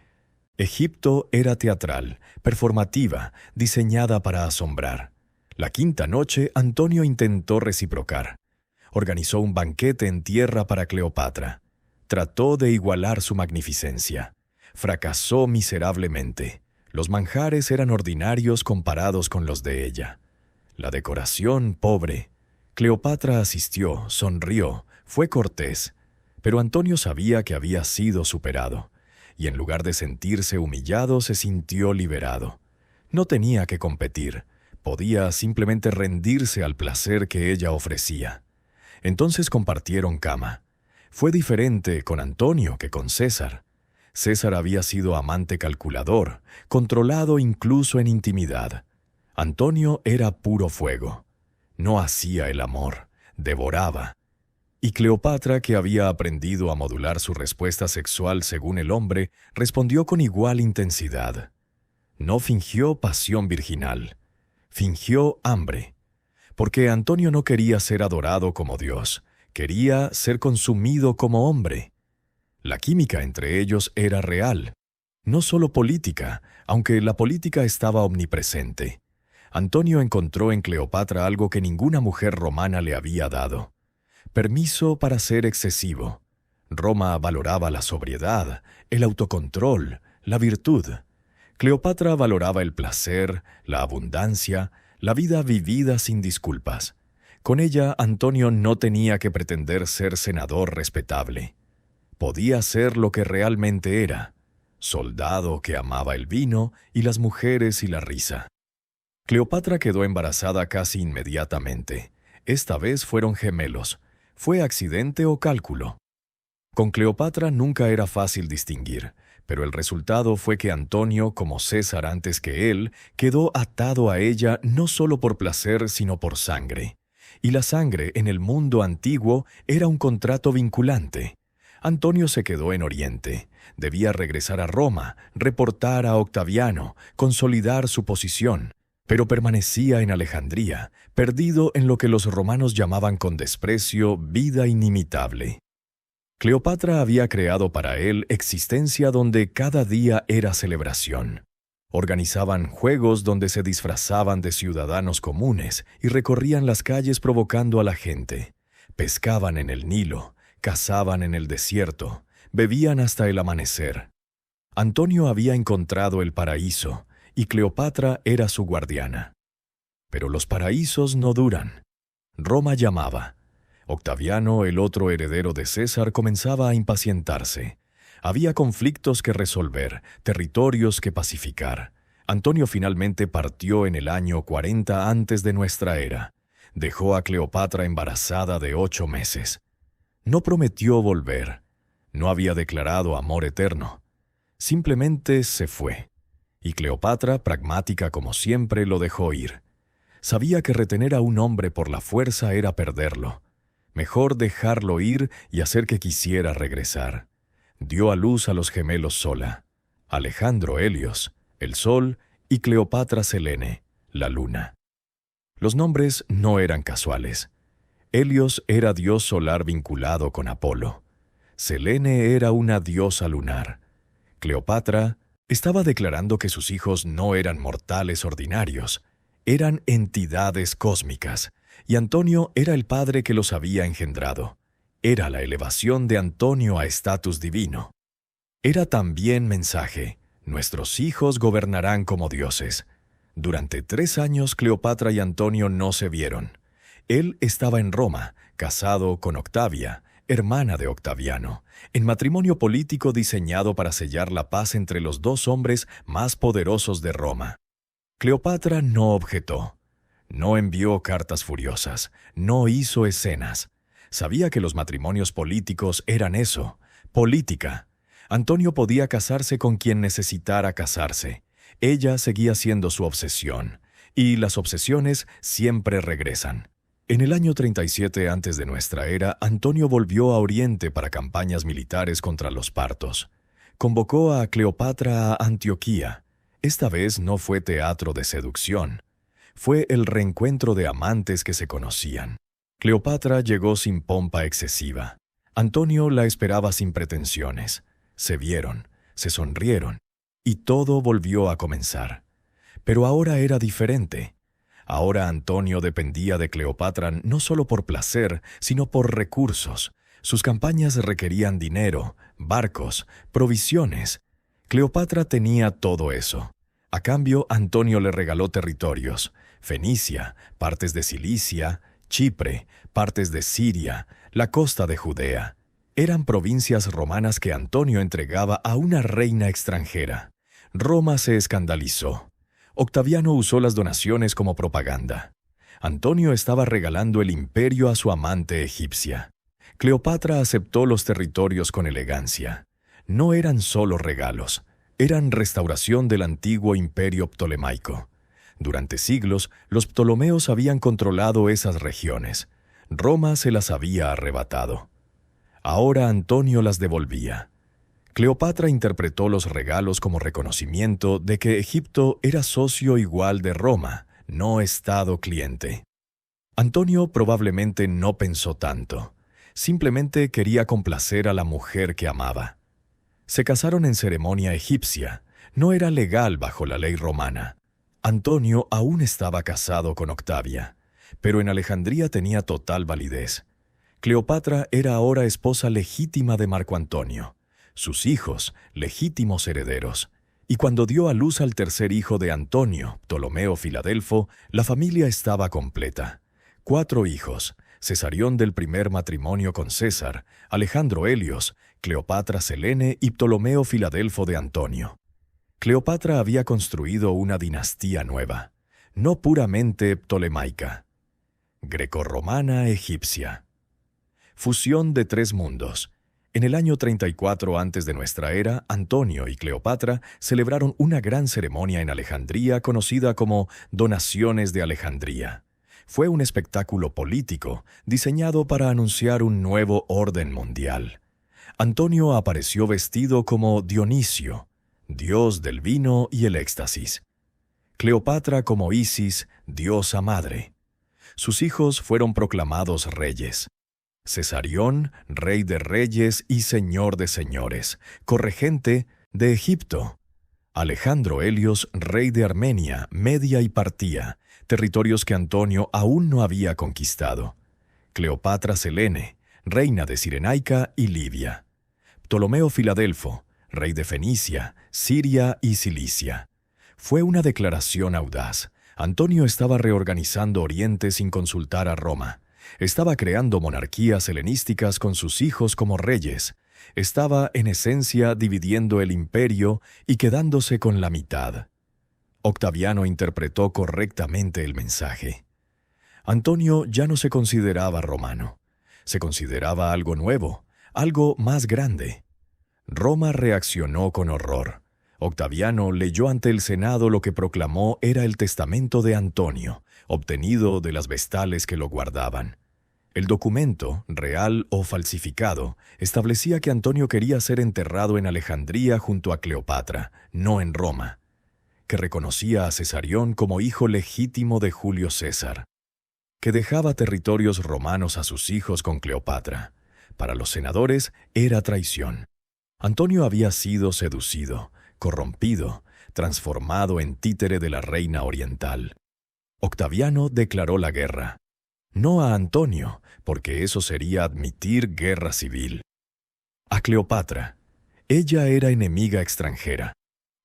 Egipto era teatral, performativa, diseñada para asombrar. La quinta noche, Antonio intentó reciprocar. Organizó un banquete en tierra para Cleopatra. Trató de igualar su magnificencia. Fracasó miserablemente. Los manjares eran ordinarios comparados con los de ella. La decoración, pobre. Cleopatra asistió, sonrió, fue cortés. Pero Antonio sabía que había sido superado, y en lugar de sentirse humillado, se sintió liberado. No tenía que competir, podía simplemente rendirse al placer que ella ofrecía. Entonces compartieron cama. Fue diferente con Antonio que con César. César había sido amante calculador, controlado incluso en intimidad. Antonio era puro fuego. No hacía el amor, devoraba. Y Cleopatra, que había aprendido a modular su respuesta sexual según el hombre, respondió con igual intensidad. No fingió pasión virginal, fingió hambre. Porque Antonio no quería ser adorado como Dios, quería ser consumido como hombre. La química entre ellos era real, no solo política, aunque la política estaba omnipresente. Antonio encontró en Cleopatra algo que ninguna mujer romana le había dado. Permiso para ser excesivo. Roma valoraba la sobriedad, el autocontrol, la virtud. Cleopatra valoraba el placer, la abundancia, la vida vivida sin disculpas. Con ella, Antonio no tenía que pretender ser senador respetable. Podía ser lo que realmente era, soldado que amaba el vino y las mujeres y la risa. Cleopatra quedó embarazada casi inmediatamente. Esta vez fueron gemelos. ¿Fue accidente o cálculo? Con Cleopatra nunca era fácil distinguir, pero el resultado fue que Antonio, como César antes que él, quedó atado a ella no solo por placer, sino por sangre. Y la sangre, en el mundo antiguo, era un contrato vinculante. Antonio se quedó en Oriente. Debía regresar a Roma, reportar a Octaviano, consolidar su posición. pero permanecía en Alejandría, perdido en lo que los romanos llamaban con desprecio vida inimitable. Cleopatra había creado para él existencia donde cada día era celebración. Organizaban juegos donde se disfrazaban de ciudadanos comunes y recorrían las calles provocando a la gente. Pescaban en el Nilo, cazaban en el desierto, bebían hasta el amanecer. Antonio había encontrado el paraíso y Cleopatra era su guardiana. Pero los paraísos no duran. Roma llamaba. Octaviano, el otro heredero de César, comenzaba a impacientarse. Había conflictos que resolver, territorios que pacificar. Antonio finalmente partió en el año 40 antes de nuestra era. Dejó a Cleopatra embarazada de 8 meses. No prometió volver. No había declarado amor eterno. Simplemente se fue. Y Cleopatra, pragmática como siempre, lo dejó ir. Sabía que retener a un hombre por la fuerza era perderlo. Mejor dejarlo ir y hacer que quisiera regresar. Dio a luz a los gemelos sola, Alejandro Helios, el Sol, y Cleopatra Selene, la Luna. Los nombres no eran casuales. Helios era dios solar vinculado con Apolo. Selene era una diosa lunar. Cleopatra estaba declarando que sus hijos no eran mortales ordinarios, eran entidades cósmicas, y Antonio era el padre que los había engendrado. Era la elevación de Antonio a estatus divino. Era también mensaje: nuestros hijos gobernarán como dioses. Durante 3 años Cleopatra y Antonio no se vieron. Él estaba en Roma, casado con Octavia, hermana de Octaviano, en matrimonio político diseñado para sellar la paz entre los 2 hombres más poderosos de Roma. Cleopatra no objetó. No envió cartas furiosas, no hizo escenas. Sabía que los matrimonios políticos eran eso, política. Antonio podía casarse con quien necesitara casarse. Ella seguía siendo su obsesión, y las obsesiones siempre regresan. En el año 37 antes de nuestra era, Antonio volvió a Oriente para campañas militares contra los partos. Convocó a Cleopatra a Antioquía. Esta vez no fue teatro de seducción. Fue el reencuentro de amantes que se conocían. Cleopatra llegó sin pompa excesiva. Antonio la esperaba sin pretensiones. Se vieron, se sonrieron, y todo volvió a comenzar. Pero ahora era diferente. Ahora Antonio dependía de Cleopatra no solo por placer, sino por recursos. Sus campañas requerían dinero, barcos, provisiones. Cleopatra tenía todo eso. A cambio, Antonio le regaló territorios: Fenicia, partes de Cilicia, Chipre, partes de Siria, la costa de Judea. Eran provincias romanas que Antonio entregaba a una reina extranjera. Roma se escandalizó. Octaviano usó las donaciones como propaganda. Antonio estaba regalando el imperio a su amante egipcia. Cleopatra aceptó los territorios con elegancia. No eran solo regalos, eran restauración del antiguo imperio ptolemaico. Durante siglos, los ptolomeos habían controlado esas regiones. Roma se las había arrebatado. Ahora Antonio las devolvía. Cleopatra interpretó los regalos como reconocimiento de que Egipto era socio igual de Roma, no estado cliente. Antonio probablemente no pensó tanto. Simplemente quería complacer a la mujer que amaba. Se casaron en ceremonia egipcia. No era legal bajo la ley romana. Antonio aún estaba casado con Octavia, pero en Alejandría tenía total validez. Cleopatra era ahora esposa legítima de Marco Antonio, sus hijos legítimos herederos, y cuando dio a luz al tercer hijo de Antonio, Ptolomeo Filadelfo, la familia estaba completa. 4 hijos: Cesarión del primer matrimonio con César, Alejandro Helios, Cleopatra Selene y Ptolomeo Filadelfo de Antonio. Cleopatra había construido una dinastía nueva, no puramente ptolemaica, grecorromana egipcia. Fusión de 3 mundos. En el año 34 antes de nuestra era, Antonio y Cleopatra celebraron una gran ceremonia en Alejandría conocida como Donaciones de Alejandría. Fue un espectáculo político diseñado para anunciar un nuevo orden mundial. Antonio apareció vestido como Dionisio, dios del vino y el éxtasis. Cleopatra como Isis, diosa madre. Sus hijos fueron proclamados reyes. Cesarión, rey de reyes y señor de señores, corregente de Egipto. Alejandro Helios, rey de Armenia, Media y Partía, territorios que Antonio aún no había conquistado. Cleopatra Selene, reina de Cirenaica y Libia. Ptolomeo Filadelfo, rey de Fenicia, Siria y Cilicia. Fue una declaración audaz. Antonio estaba reorganizando Oriente sin consultar a Roma. Estaba creando monarquías helenísticas con sus hijos como reyes. Estaba, en esencia, dividiendo el imperio y quedándose con la mitad. Octaviano interpretó correctamente el mensaje. Antonio ya no se consideraba romano. Se consideraba algo nuevo, algo más grande. Roma reaccionó con horror. Octaviano leyó ante el Senado lo que proclamó era el testamento de Antonio, obtenido de las vestales que lo guardaban. El documento, real o falsificado, establecía que Antonio quería ser enterrado en Alejandría junto a Cleopatra, no en Roma, que reconocía a Cesarión como hijo legítimo de Julio César, que dejaba territorios romanos a sus hijos con Cleopatra. Para los senadores era traición. Antonio había sido seducido, corrompido, transformado en títere de la reina oriental. Octaviano declaró la guerra. No a Antonio, porque eso sería admitir guerra civil. A Cleopatra. Ella era enemiga extranjera.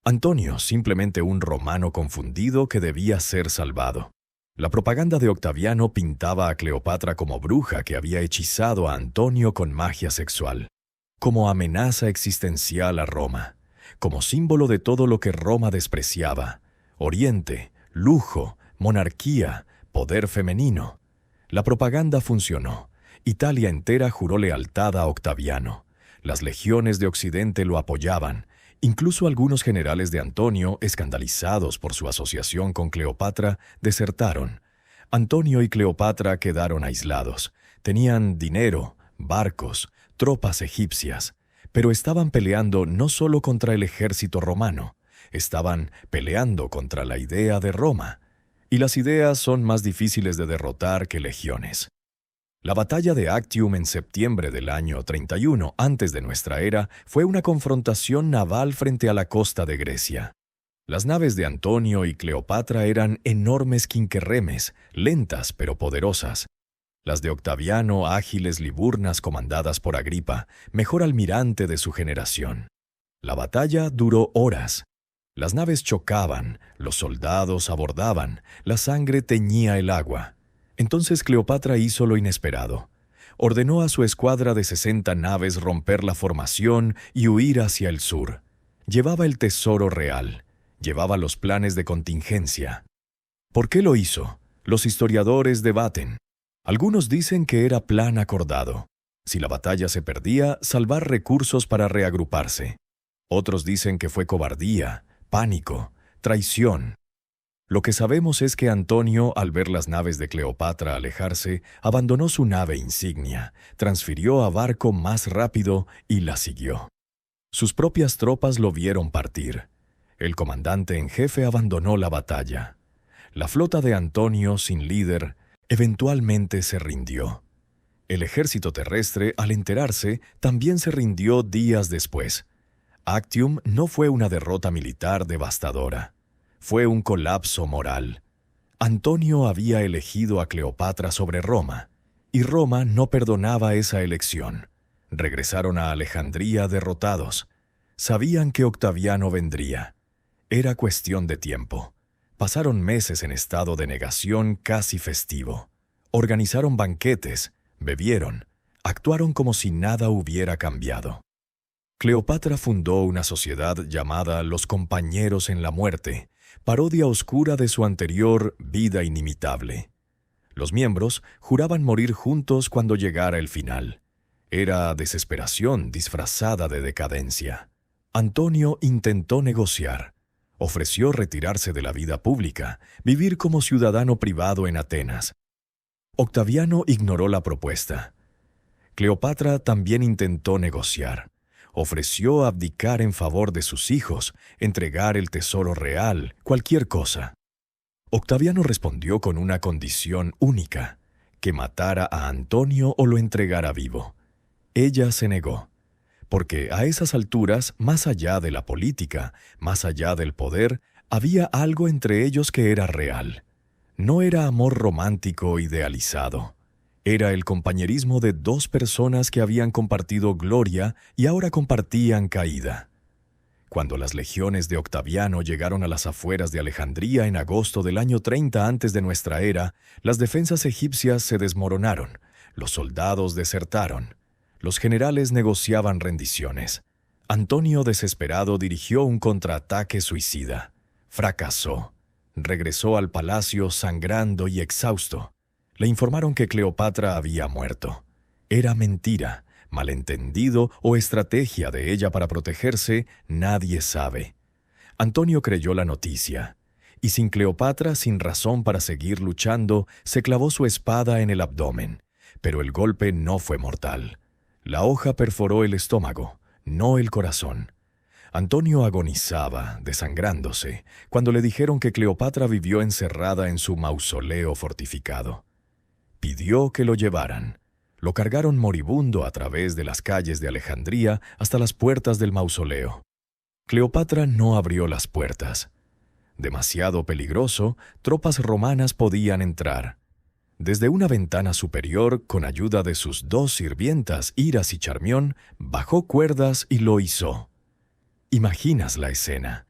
Antonio, simplemente un romano confundido que debía ser salvado. La propaganda de Octaviano pintaba a Cleopatra como bruja que había hechizado a Antonio con magia sexual, como amenaza existencial a Roma, como símbolo de todo lo que Roma despreciaba: Oriente, lujo, monarquía, poder femenino. La propaganda funcionó. Italia entera juró lealtad a Octaviano. Las legiones de Occidente lo apoyaban. Incluso algunos generales de Antonio, escandalizados por su asociación con Cleopatra, desertaron. Antonio y Cleopatra quedaron aislados. Tenían dinero, barcos, tropas egipcias, pero estaban peleando no solo contra el ejército romano, estaban peleando contra la idea de Roma. Y las ideas son más difíciles de derrotar que legiones. La batalla de Actium en septiembre del año 31 antes de nuestra era fue una confrontación naval frente a la costa de Grecia. Las naves de Antonio y Cleopatra eran enormes quinquerremes, lentas pero poderosas. Las de Octaviano, ágiles liburnas comandadas por Agripa, mejor almirante de su generación. La batalla duró horas. Las naves chocaban, los soldados abordaban, la sangre teñía el agua. Entonces Cleopatra hizo lo inesperado. Ordenó a su escuadra de 60 naves romper la formación y huir hacia el sur. Llevaba el tesoro real, llevaba los planes de contingencia. ¿Por qué lo hizo? Los historiadores debaten. Algunos dicen que era plan acordado. Si la batalla se perdía, salvar recursos para reagruparse. Otros dicen que fue cobardía, pánico, traición. Lo que sabemos es que Antonio, al ver las naves de Cleopatra alejarse, abandonó su nave insignia, transfirió a barco más rápido y la siguió. Sus propias tropas lo vieron partir. El comandante en jefe abandonó la batalla. La flota de Antonio, sin líder, eventualmente se rindió. El ejército terrestre, al enterarse, también se rindió días después. Actium no fue una derrota militar devastadora. Fue un colapso moral. Antonio había elegido a Cleopatra sobre Roma, y Roma no perdonaba esa elección. Regresaron a Alejandría derrotados. Sabían que Octaviano vendría. Era cuestión de tiempo. Pasaron meses en estado de negación casi festivo. Organizaron banquetes, bebieron, actuaron como si nada hubiera cambiado. Cleopatra fundó una sociedad llamada Los Compañeros en la Muerte, parodia oscura de su anterior vida inimitable. Los miembros juraban morir juntos cuando llegara el final. Era desesperación disfrazada de decadencia. Antonio intentó negociar. Ofreció retirarse de la vida pública, vivir como ciudadano privado en Atenas. Octaviano ignoró la propuesta. Cleopatra también intentó negociar. Ofreció abdicar en favor de sus hijos, entregar el tesoro real, cualquier cosa. Octaviano respondió con una condición única: que matara a Antonio o lo entregara vivo. Ella se negó, porque a esas alturas, más allá de la política, más allá del poder, había algo entre ellos que era real. No era amor romántico idealizado. Era el compañerismo de dos personas que habían compartido gloria y ahora compartían caída. Cuando las legiones de Octaviano llegaron a las afueras de Alejandría en agosto del año 30 antes de nuestra era, las defensas egipcias se desmoronaron, los soldados desertaron, los generales negociaban rendiciones. Antonio, desesperado, dirigió un contraataque suicida. Fracasó. Regresó al palacio sangrando y exhausto. Le informaron que Cleopatra había muerto. Era mentira, malentendido o estrategia de ella para protegerse, nadie sabe. Antonio creyó la noticia, y sin Cleopatra, sin razón para seguir luchando, se clavó su espada en el abdomen. Pero el golpe no fue mortal. La hoja perforó el estómago, no el corazón. Antonio agonizaba, desangrándose, cuando le dijeron que Cleopatra vivió encerrada en su mausoleo fortificado. Pidió que lo llevaran. Lo cargaron moribundo a través de las calles de Alejandría hasta las puertas del mausoleo. Cleopatra no abrió las puertas. Demasiado peligroso, tropas romanas podían entrar. Desde una ventana superior, con ayuda de sus dos sirvientas, Iras y Charmión, bajó cuerdas y lo izó. ¿Imaginas la escena?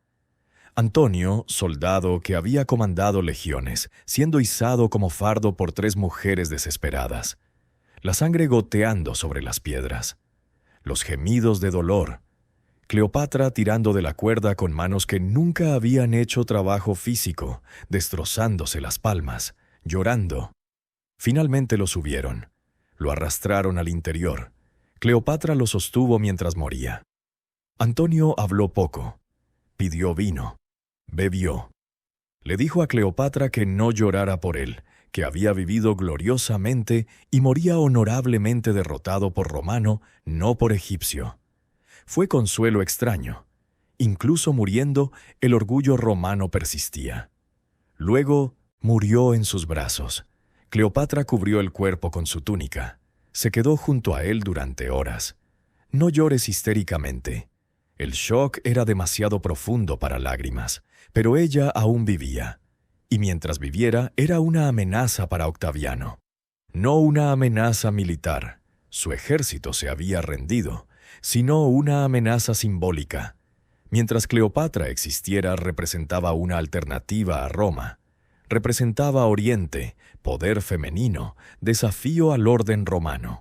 Antonio, soldado que había comandado legiones, siendo izado como fardo por tres mujeres desesperadas. La sangre goteando sobre las piedras. Los gemidos de dolor. Cleopatra tirando de la cuerda con manos que nunca habían hecho trabajo físico, destrozándose las palmas, llorando. Finalmente lo subieron. Lo arrastraron al interior. Cleopatra lo sostuvo mientras moría. Antonio habló poco. Pidió vino. Bebió. Le dijo a Cleopatra que no llorara por él, que había vivido gloriosamente y moría honorablemente derrotado por romano, no por egipcio. Fue consuelo extraño. Incluso muriendo, el orgullo romano persistía. Luego murió en sus brazos. Cleopatra cubrió el cuerpo con su túnica. Se quedó junto a él durante horas. No llores histéricamente. El shock era demasiado profundo para lágrimas, pero ella aún vivía. Y mientras viviera, era una amenaza para Octaviano. No una amenaza militar. Su ejército se había rendido, sino una amenaza simbólica. Mientras Cleopatra existiera, representaba una alternativa a Roma. Representaba Oriente, poder femenino, desafío al orden romano.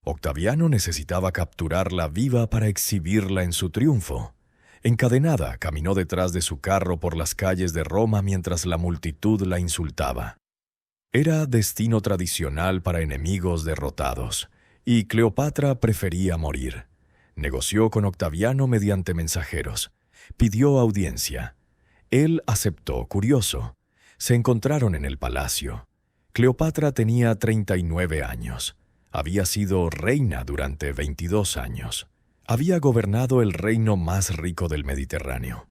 Octaviano necesitaba capturarla viva para exhibirla en su triunfo. Encadenada, caminó detrás de su carro por las calles de Roma mientras la multitud la insultaba. Era destino tradicional para enemigos derrotados, y Cleopatra prefería morir. Negoció con Octaviano mediante mensajeros. Pidió audiencia. Él aceptó, curioso. Se encontraron en el palacio. Cleopatra tenía 39 años. Había sido reina durante 22 años. Había gobernado el reino más rico del Mediterráneo.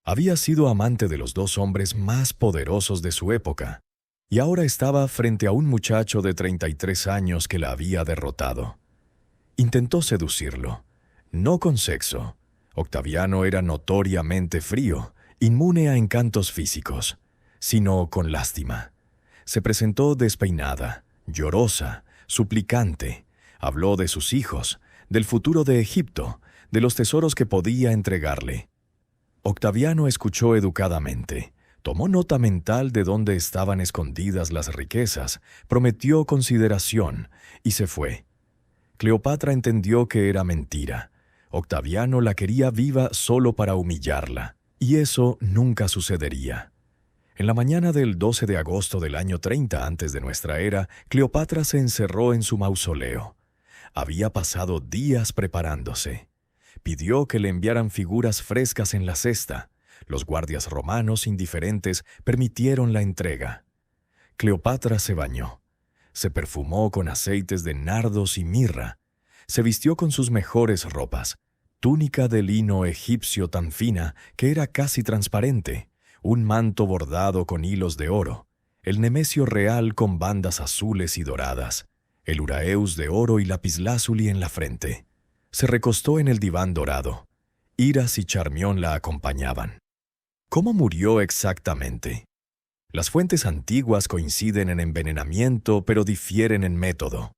Había sido amante de los dos hombres más poderosos de su época, y ahora estaba frente a un muchacho de 33 años que la había derrotado. Intentó seducirlo, no con sexo. Octaviano era notoriamente frío, inmune a encantos físicos, sino con lástima. Se presentó despeinada, llorosa, suplicante. Habló de sus hijos, del futuro de Egipto, de los tesoros que podía entregarle. Octaviano escuchó educadamente, tomó nota mental de dónde estaban escondidas las riquezas, prometió consideración y se fue. Cleopatra entendió que era mentira. Octaviano la quería viva solo para humillarla, y eso nunca sucedería. En la mañana del 12 de agosto del año 30 antes de nuestra era, Cleopatra se encerró en su mausoleo. Había pasado días preparándose. Pidió que le enviaran figuras frescas en la cesta. Los guardias romanos, indiferentes, permitieron la entrega. Cleopatra se bañó. Se perfumó con aceites de nardos y mirra. Se vistió con sus mejores ropas, túnica de lino egipcio tan fina que era casi transparente, un manto bordado con hilos de oro, el nemesio real con bandas azules y doradas, el uraeus de oro y lapislázuli en la frente. Se recostó en el diván dorado. Iras y Charmión la acompañaban. ¿Cómo murió exactamente? Las fuentes antiguas coinciden en envenenamiento, pero difieren en método.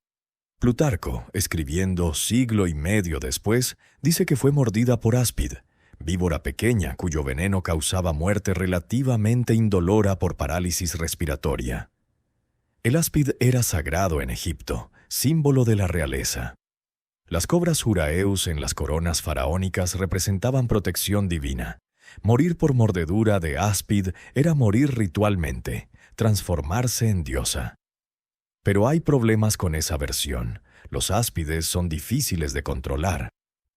Plutarco, escribiendo siglo y medio después, dice que fue mordida por áspid, víbora pequeña cuyo veneno causaba muerte relativamente indolora por parálisis respiratoria. El áspid era sagrado en Egipto, símbolo de la realeza. Las cobras uraeus en las coronas faraónicas representaban protección divina. Morir por mordedura de áspid era morir ritualmente, transformarse en diosa. Pero hay problemas con esa versión. Los áspides son difíciles de controlar.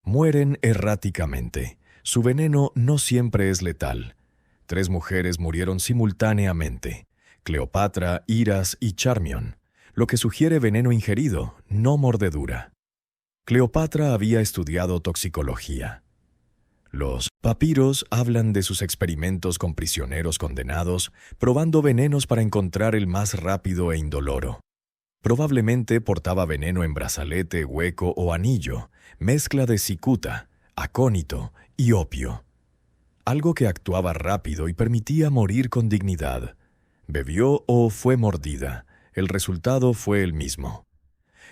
Mueren erráticamente. Su veneno no siempre es letal. 3 mujeres murieron simultáneamente: Cleopatra, Iras y Charmión, lo que sugiere veneno ingerido, no mordedura. Cleopatra había estudiado toxicología. Los papiros hablan de sus experimentos con prisioneros condenados, probando venenos para encontrar el más rápido e indoloro. Probablemente portaba veneno en brazalete, hueco o anillo, mezcla de cicuta, acónito y opio. Algo que actuaba rápido y permitía morir con dignidad. Bebió o fue mordida. El resultado fue el mismo.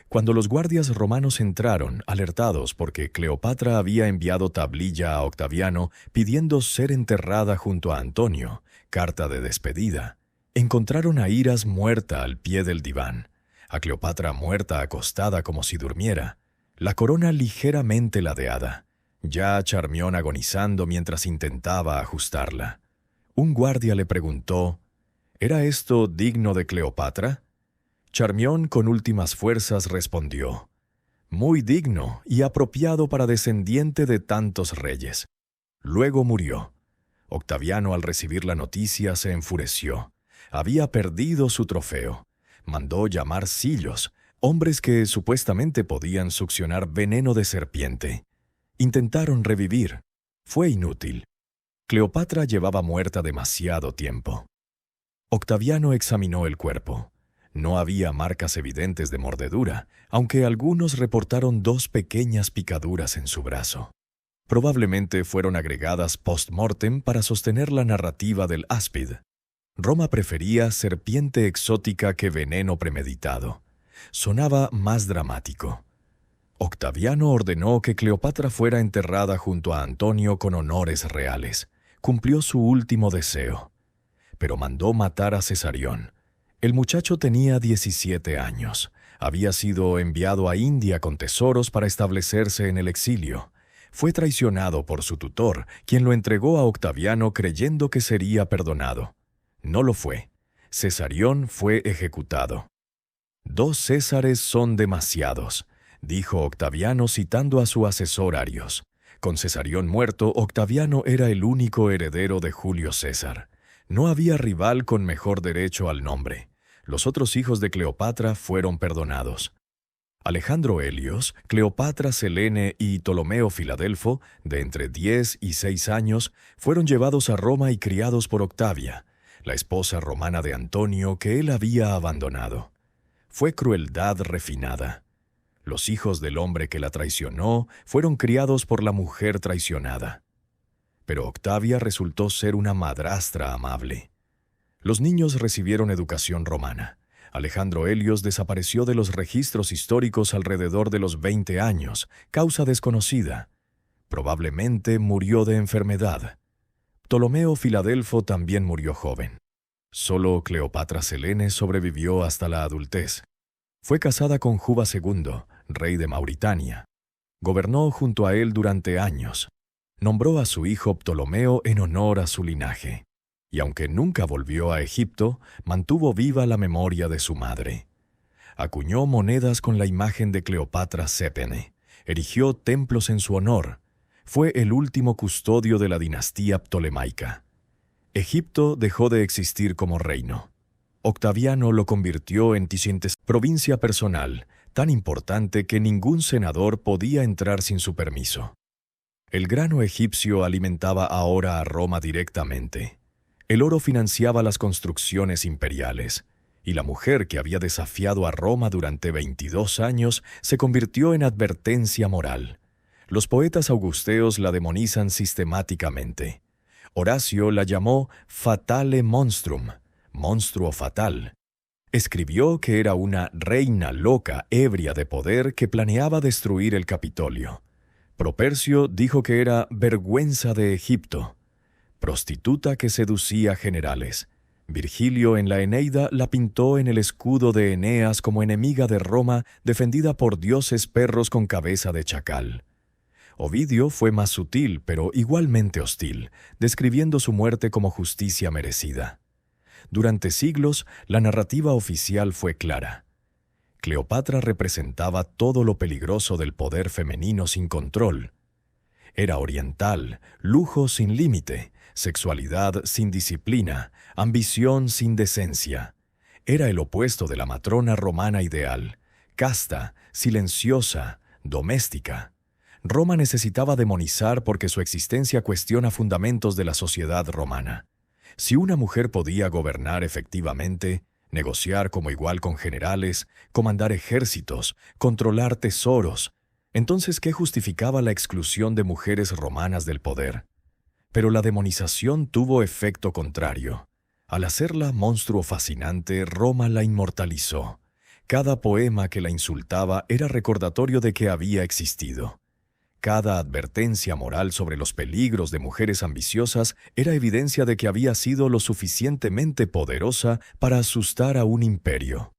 Cuando los guardias romanos entraron, alertados porque Cleopatra había enviado tablilla a Octaviano pidiendo ser enterrada junto a Antonio, carta de despedida, encontraron a Iras muerta al pie del diván, a Cleopatra muerta acostada como si durmiera, la corona ligeramente ladeada, ya a Charmión agonizando mientras intentaba ajustarla. Un guardia le preguntó: ¿era esto digno de Cleopatra? Charmión, con últimas fuerzas, respondió: muy digno y apropiado para descendiente de tantos reyes. Luego murió. Octaviano, al recibir la noticia, se enfureció. Había perdido su trofeo. Mandó llamar sillos, hombres que supuestamente podían succionar veneno de serpiente. Intentaron revivir. Fue inútil. Cleopatra llevaba muerta demasiado tiempo. Octaviano examinó el cuerpo. No había marcas evidentes de mordedura, aunque algunos reportaron 2 pequeñas picaduras en su brazo. Probablemente fueron agregadas post-mortem para sostener la narrativa del áspid. Roma prefería serpiente exótica que veneno premeditado. Sonaba más dramático. Octaviano ordenó que Cleopatra fuera enterrada junto a Antonio con honores reales. Cumplió su último deseo. Pero mandó matar a Cesarión. El muchacho tenía 17 años. Había sido enviado a India con tesoros para establecerse en el exilio. Fue traicionado por su tutor, quien lo entregó a Octaviano creyendo que sería perdonado. No lo fue. Cesarión fue ejecutado. 2 Césares son demasiados, dijo Octaviano citando a su asesor Arios. Con Cesarión muerto, Octaviano era el único heredero de Julio César. No había rival con mejor derecho al nombre. Los otros hijos de Cleopatra fueron perdonados. Alejandro Helios, Cleopatra Selene y Ptolomeo Filadelfo, de entre 10 y 6 años, fueron llevados a Roma y criados por Octavia, la esposa romana de Antonio que él había abandonado. Fue crueldad refinada. Los hijos del hombre que la traicionó fueron criados por la mujer traicionada. Pero Octavia resultó ser una madrastra amable. Los niños recibieron educación romana. Alejandro Helios desapareció de los registros históricos alrededor de los 20 años, causa desconocida. Probablemente murió de enfermedad. Ptolomeo Filadelfo también murió joven. Solo Cleopatra Selene sobrevivió hasta la adultez. Fue casada con Juba II, rey de Mauritania. Gobernó junto a él durante años. Nombró a su hijo Ptolomeo en honor a su linaje. Y aunque nunca volvió a Egipto, mantuvo viva la memoria de su madre. Acuñó monedas con la imagen de Cleopatra Sépene. Erigió templos en su honor. Fue el último custodio de la dinastía ptolemaica. Egipto dejó de existir como reino. Octaviano lo convirtió en Tisientes, provincia personal, tan importante que ningún senador podía entrar sin su permiso. El grano egipcio alimentaba ahora a Roma directamente. El oro financiaba las construcciones imperiales, y la mujer que había desafiado a Roma durante 22 años se convirtió en advertencia moral. Los poetas augusteos la demonizan sistemáticamente. Horacio la llamó fatale monstrum, monstruo fatal. Escribió que era una reina loca, ebria de poder, que planeaba destruir el Capitolio. Propercio dijo que era vergüenza de Egipto, prostituta que seducía generales. Virgilio en la Eneida la pintó en el escudo de Eneas como enemiga de Roma, defendida por dioses perros con cabeza de chacal. Ovidio fue más sutil, pero igualmente hostil, describiendo su muerte como justicia merecida. Durante siglos, la narrativa oficial fue clara. Cleopatra representaba todo lo peligroso del poder femenino sin control. Era oriental, lujo sin límite, sexualidad sin disciplina, ambición sin decencia. Era el opuesto de la matrona romana ideal, casta, silenciosa, doméstica. Roma necesitaba demonizar porque su existencia cuestiona fundamentos de la sociedad romana. Si una mujer podía gobernar efectivamente, negociar como igual con generales, comandar ejércitos, controlar tesoros, entonces ¿qué justificaba la exclusión de mujeres romanas del poder? Pero la demonización tuvo efecto contrario. Al hacerla monstruo fascinante, Roma la inmortalizó. Cada poema que la insultaba era recordatorio de que había existido. Cada advertencia moral sobre los peligros de mujeres ambiciosas era evidencia de que había sido lo suficientemente poderosa para asustar a un imperio.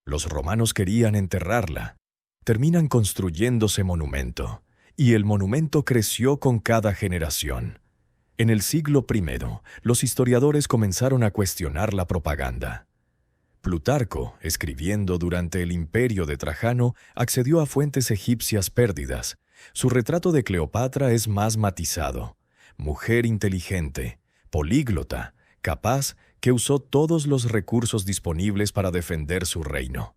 Los romanos querían enterrarla. Terminan construyéndose monumento, y el monumento creció con cada generación. En el siglo I, los historiadores comenzaron a cuestionar la propaganda. Plutarco, escribiendo durante el imperio de Trajano, accedió a fuentes egipcias pérdidas. Su retrato de Cleopatra es más matizado. Mujer inteligente, políglota, capaz, que usó todos los recursos disponibles para defender su reino.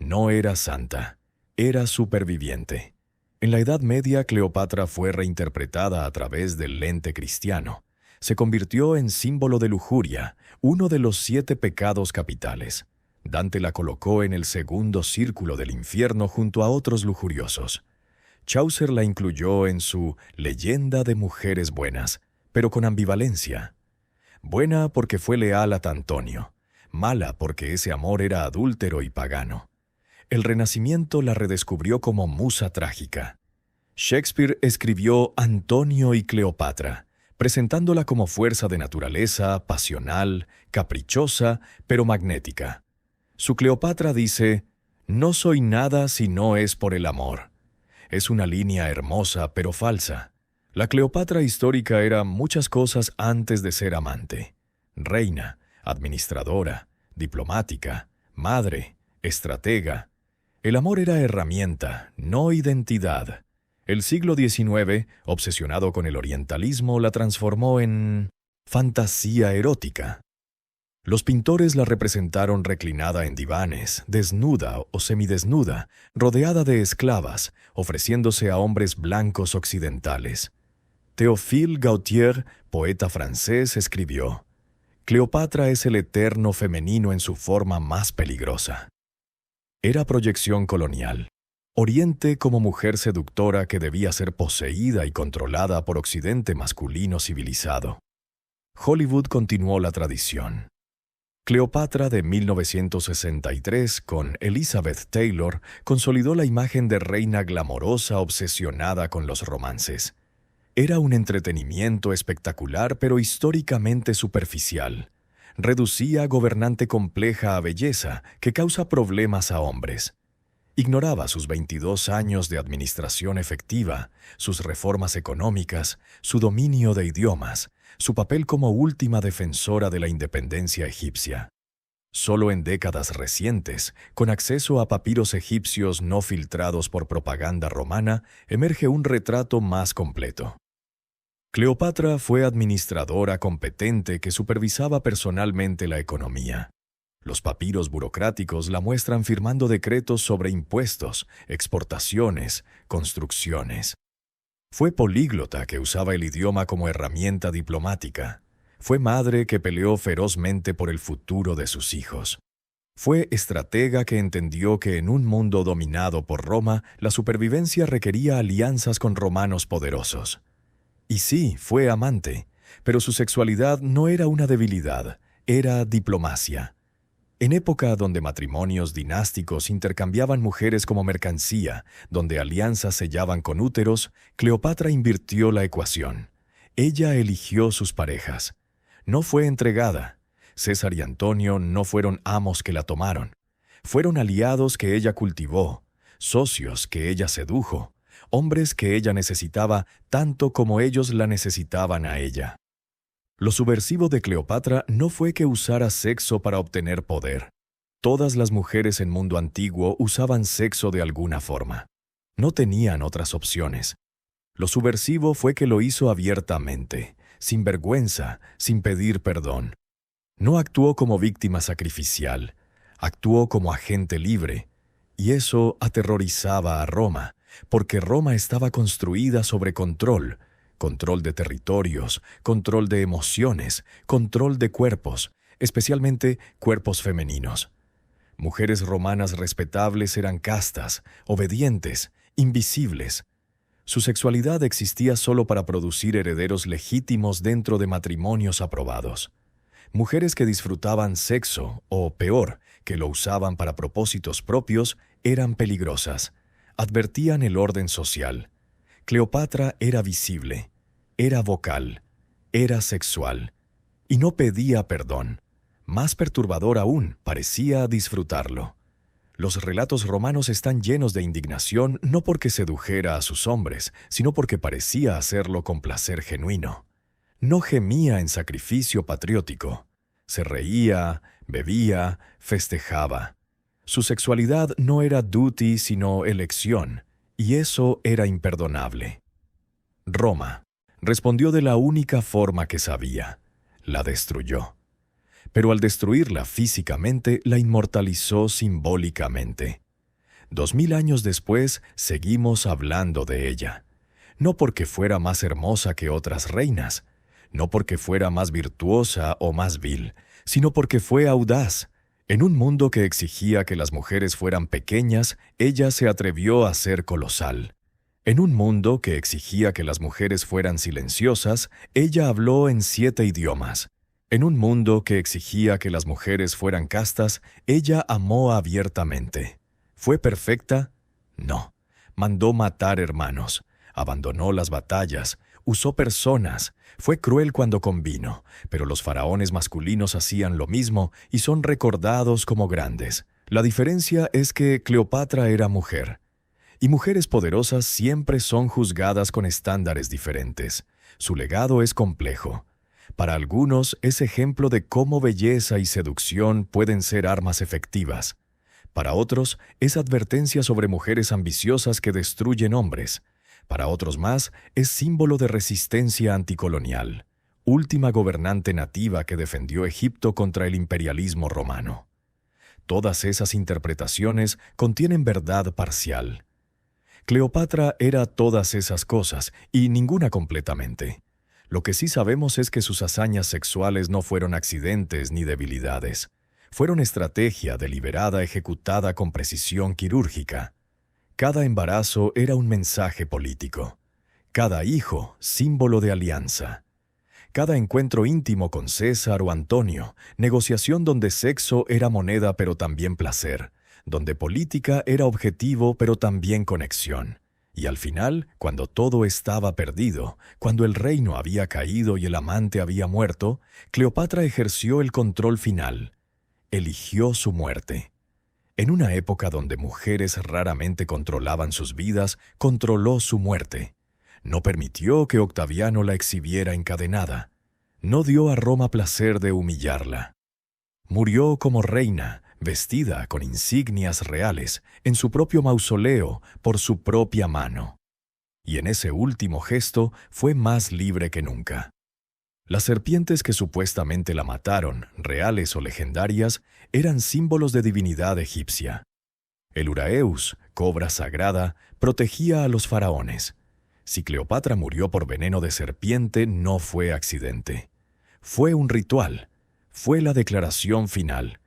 No era santa, era superviviente. En la Edad Media, Cleopatra fue reinterpretada a través del lente cristiano. Se convirtió en símbolo de lujuria, uno de los 7 pecados capitales. Dante la colocó en el segundo círculo del infierno junto a otros lujuriosos. Chaucer la incluyó en su Leyenda de mujeres buenas, pero con ambivalencia. Buena porque fue leal a Antonio, mala porque ese amor era adúltero y pagano. El Renacimiento la redescubrió como musa trágica. Shakespeare escribió Antonio y Cleopatra, presentándola como fuerza de naturaleza, pasional, caprichosa, pero magnética. Su Cleopatra dice, «No soy nada si no es por el amor». Es una línea hermosa, pero falsa. La Cleopatra histórica era muchas cosas antes de ser amante. Reina, administradora, diplomática, madre, estratega. El amor era herramienta, no identidad. El siglo XIX, obsesionado con el orientalismo, la transformó en fantasía erótica. Los pintores la representaron reclinada en divanes, desnuda o semidesnuda, rodeada de esclavas, ofreciéndose a hombres blancos occidentales. Théophile Gautier, poeta francés, escribió, «Cleopatra es el eterno femenino en su forma más peligrosa». Era proyección colonial. Oriente como mujer seductora que debía ser poseída y controlada por Occidente masculino civilizado. Hollywood continuó la tradición. Cleopatra de 1963, con Elizabeth Taylor, consolidó la imagen de reina glamorosa obsesionada con los romances. Era un entretenimiento espectacular pero históricamente superficial. Reducía a gobernante compleja a belleza que causa problemas a hombres. Ignoraba sus 22 años de administración efectiva, sus reformas económicas, su dominio de idiomas, su papel como última defensora de la independencia egipcia. Solo en décadas recientes, con acceso a papiros egipcios no filtrados por propaganda romana, emerge un retrato más completo. Cleopatra fue administradora competente que supervisaba personalmente la economía. Los papiros burocráticos la muestran firmando decretos sobre impuestos, exportaciones, construcciones. Fue políglota que usaba el idioma como herramienta diplomática. Fue madre que peleó ferozmente por el futuro de sus hijos. Fue estratega que entendió que en un mundo dominado por Roma, la supervivencia requería alianzas con romanos poderosos. Y sí, fue amante, pero su sexualidad no era una debilidad, era diplomacia. En época donde matrimonios dinásticos intercambiaban mujeres como mercancía, donde alianzas sellaban con úteros, Cleopatra invirtió la ecuación. Ella eligió sus parejas. No fue entregada. César y Antonio no fueron amos que la tomaron. Fueron aliados que ella cultivó, socios que ella sedujo, hombres que ella necesitaba tanto como ellos la necesitaban a ella. Lo subversivo de Cleopatra no fue que usara sexo para obtener poder. Todas las mujeres en mundo antiguo usaban sexo de alguna forma. No tenían otras opciones. Lo subversivo fue que lo hizo abiertamente, sin vergüenza, sin pedir perdón. No actuó como víctima sacrificial, actuó como agente libre, y eso aterrorizaba a Roma, porque Roma estaba construida sobre control de territorios, control de emociones, control de cuerpos, especialmente cuerpos femeninos. Mujeres romanas respetables eran castas, obedientes, invisibles. Su sexualidad existía solo para producir herederos legítimos dentro de matrimonios aprobados. Mujeres que disfrutaban sexo, o peor, que lo usaban para propósitos propios, eran peligrosas. Advertían el orden social. Cleopatra era visible, era vocal, era sexual, y no pedía perdón. Más perturbador aún, parecía disfrutarlo. Los relatos romanos están llenos de indignación no porque sedujera a sus hombres, sino porque parecía hacerlo con placer genuino. No gemía en sacrificio patriótico. Se reía, bebía, festejaba. Su sexualidad no era duty sino elección, y eso era imperdonable. Roma respondió de la única forma que sabía: la destruyó. Pero al destruirla físicamente, la inmortalizó simbólicamente. 2000 años después, seguimos hablando de ella. No porque fuera más hermosa que otras reinas, no porque fuera más virtuosa o más vil, sino porque fue audaz. En un mundo que exigía que las mujeres fueran pequeñas, ella se atrevió a ser colosal. En un mundo que exigía que las mujeres fueran silenciosas, ella habló en 7 idiomas. En un mundo que exigía que las mujeres fueran castas, ella amó abiertamente. ¿Fue perfecta? No. Mandó matar hermanos, abandonó las batallas, usó personas, fue cruel cuando convino, pero los faraones masculinos hacían lo mismo y son recordados como grandes. La diferencia es que Cleopatra era mujer. Y mujeres poderosas siempre son juzgadas con estándares diferentes. Su legado es complejo. Para algunos es ejemplo de cómo belleza y seducción pueden ser armas efectivas. Para otros es advertencia sobre mujeres ambiciosas que destruyen hombres. Para otros más es símbolo de resistencia anticolonial, última gobernante nativa que defendió Egipto contra el imperialismo romano. Todas esas interpretaciones contienen verdad parcial. Cleopatra era todas esas cosas y ninguna completamente. Lo que sí sabemos es que sus hazañas sexuales no fueron accidentes ni debilidades. Fueron estrategia deliberada ejecutada con precisión quirúrgica. Cada embarazo era un mensaje político. Cada hijo, símbolo de alianza. Cada encuentro íntimo con César o Antonio, negociación donde sexo era moneda pero también placer, donde política era objetivo pero también conexión. Y al final, cuando todo estaba perdido, cuando el reino había caído y el amante había muerto, Cleopatra ejerció el control final. Eligió su muerte. En una época donde mujeres raramente controlaban sus vidas, controló su muerte. No permitió que Octaviano la exhibiera encadenada. No dio a Roma placer de humillarla. Murió como reina, vestida con insignias reales, en su propio mausoleo, por su propia mano. Y en ese último gesto fue más libre que nunca. Las serpientes que supuestamente la mataron, reales o legendarias, eran símbolos de divinidad egipcia. El Uraeus, cobra sagrada, protegía a los faraones. Si Cleopatra murió por veneno de serpiente, no fue accidente. Fue un ritual. Fue la declaración final.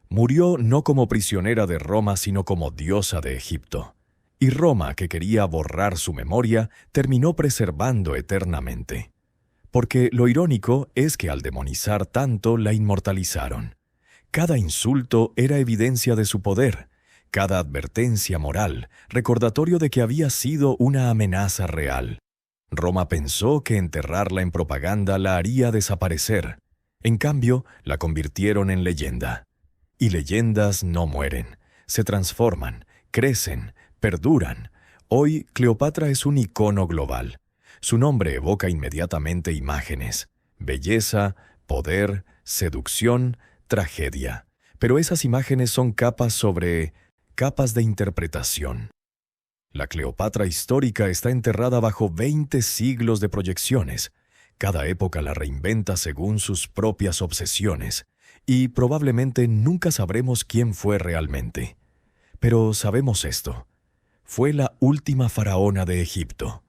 Murió no como prisionera de Roma, sino como diosa de Egipto. Y Roma, que quería borrar su memoria, terminó preservando eternamente. Porque lo irónico es que al demonizar tanto la inmortalizaron. Cada insulto era evidencia de su poder, cada advertencia moral, recordatorio de que había sido una amenaza real. Roma pensó que enterrarla en propaganda la haría desaparecer. En cambio, la convirtieron en leyenda. Y leyendas no mueren, se transforman, crecen, perduran. Hoy, Cleopatra es un icono global. Su nombre evoca inmediatamente imágenes: belleza, poder, seducción, tragedia. Pero esas imágenes son capas sobre capas de interpretación. La Cleopatra histórica está enterrada bajo 20 siglos de proyecciones. Cada época la reinventa según sus propias obsesiones, y probablemente nunca sabremos quién fue realmente. Pero sabemos esto: fue la última faraona de Egipto.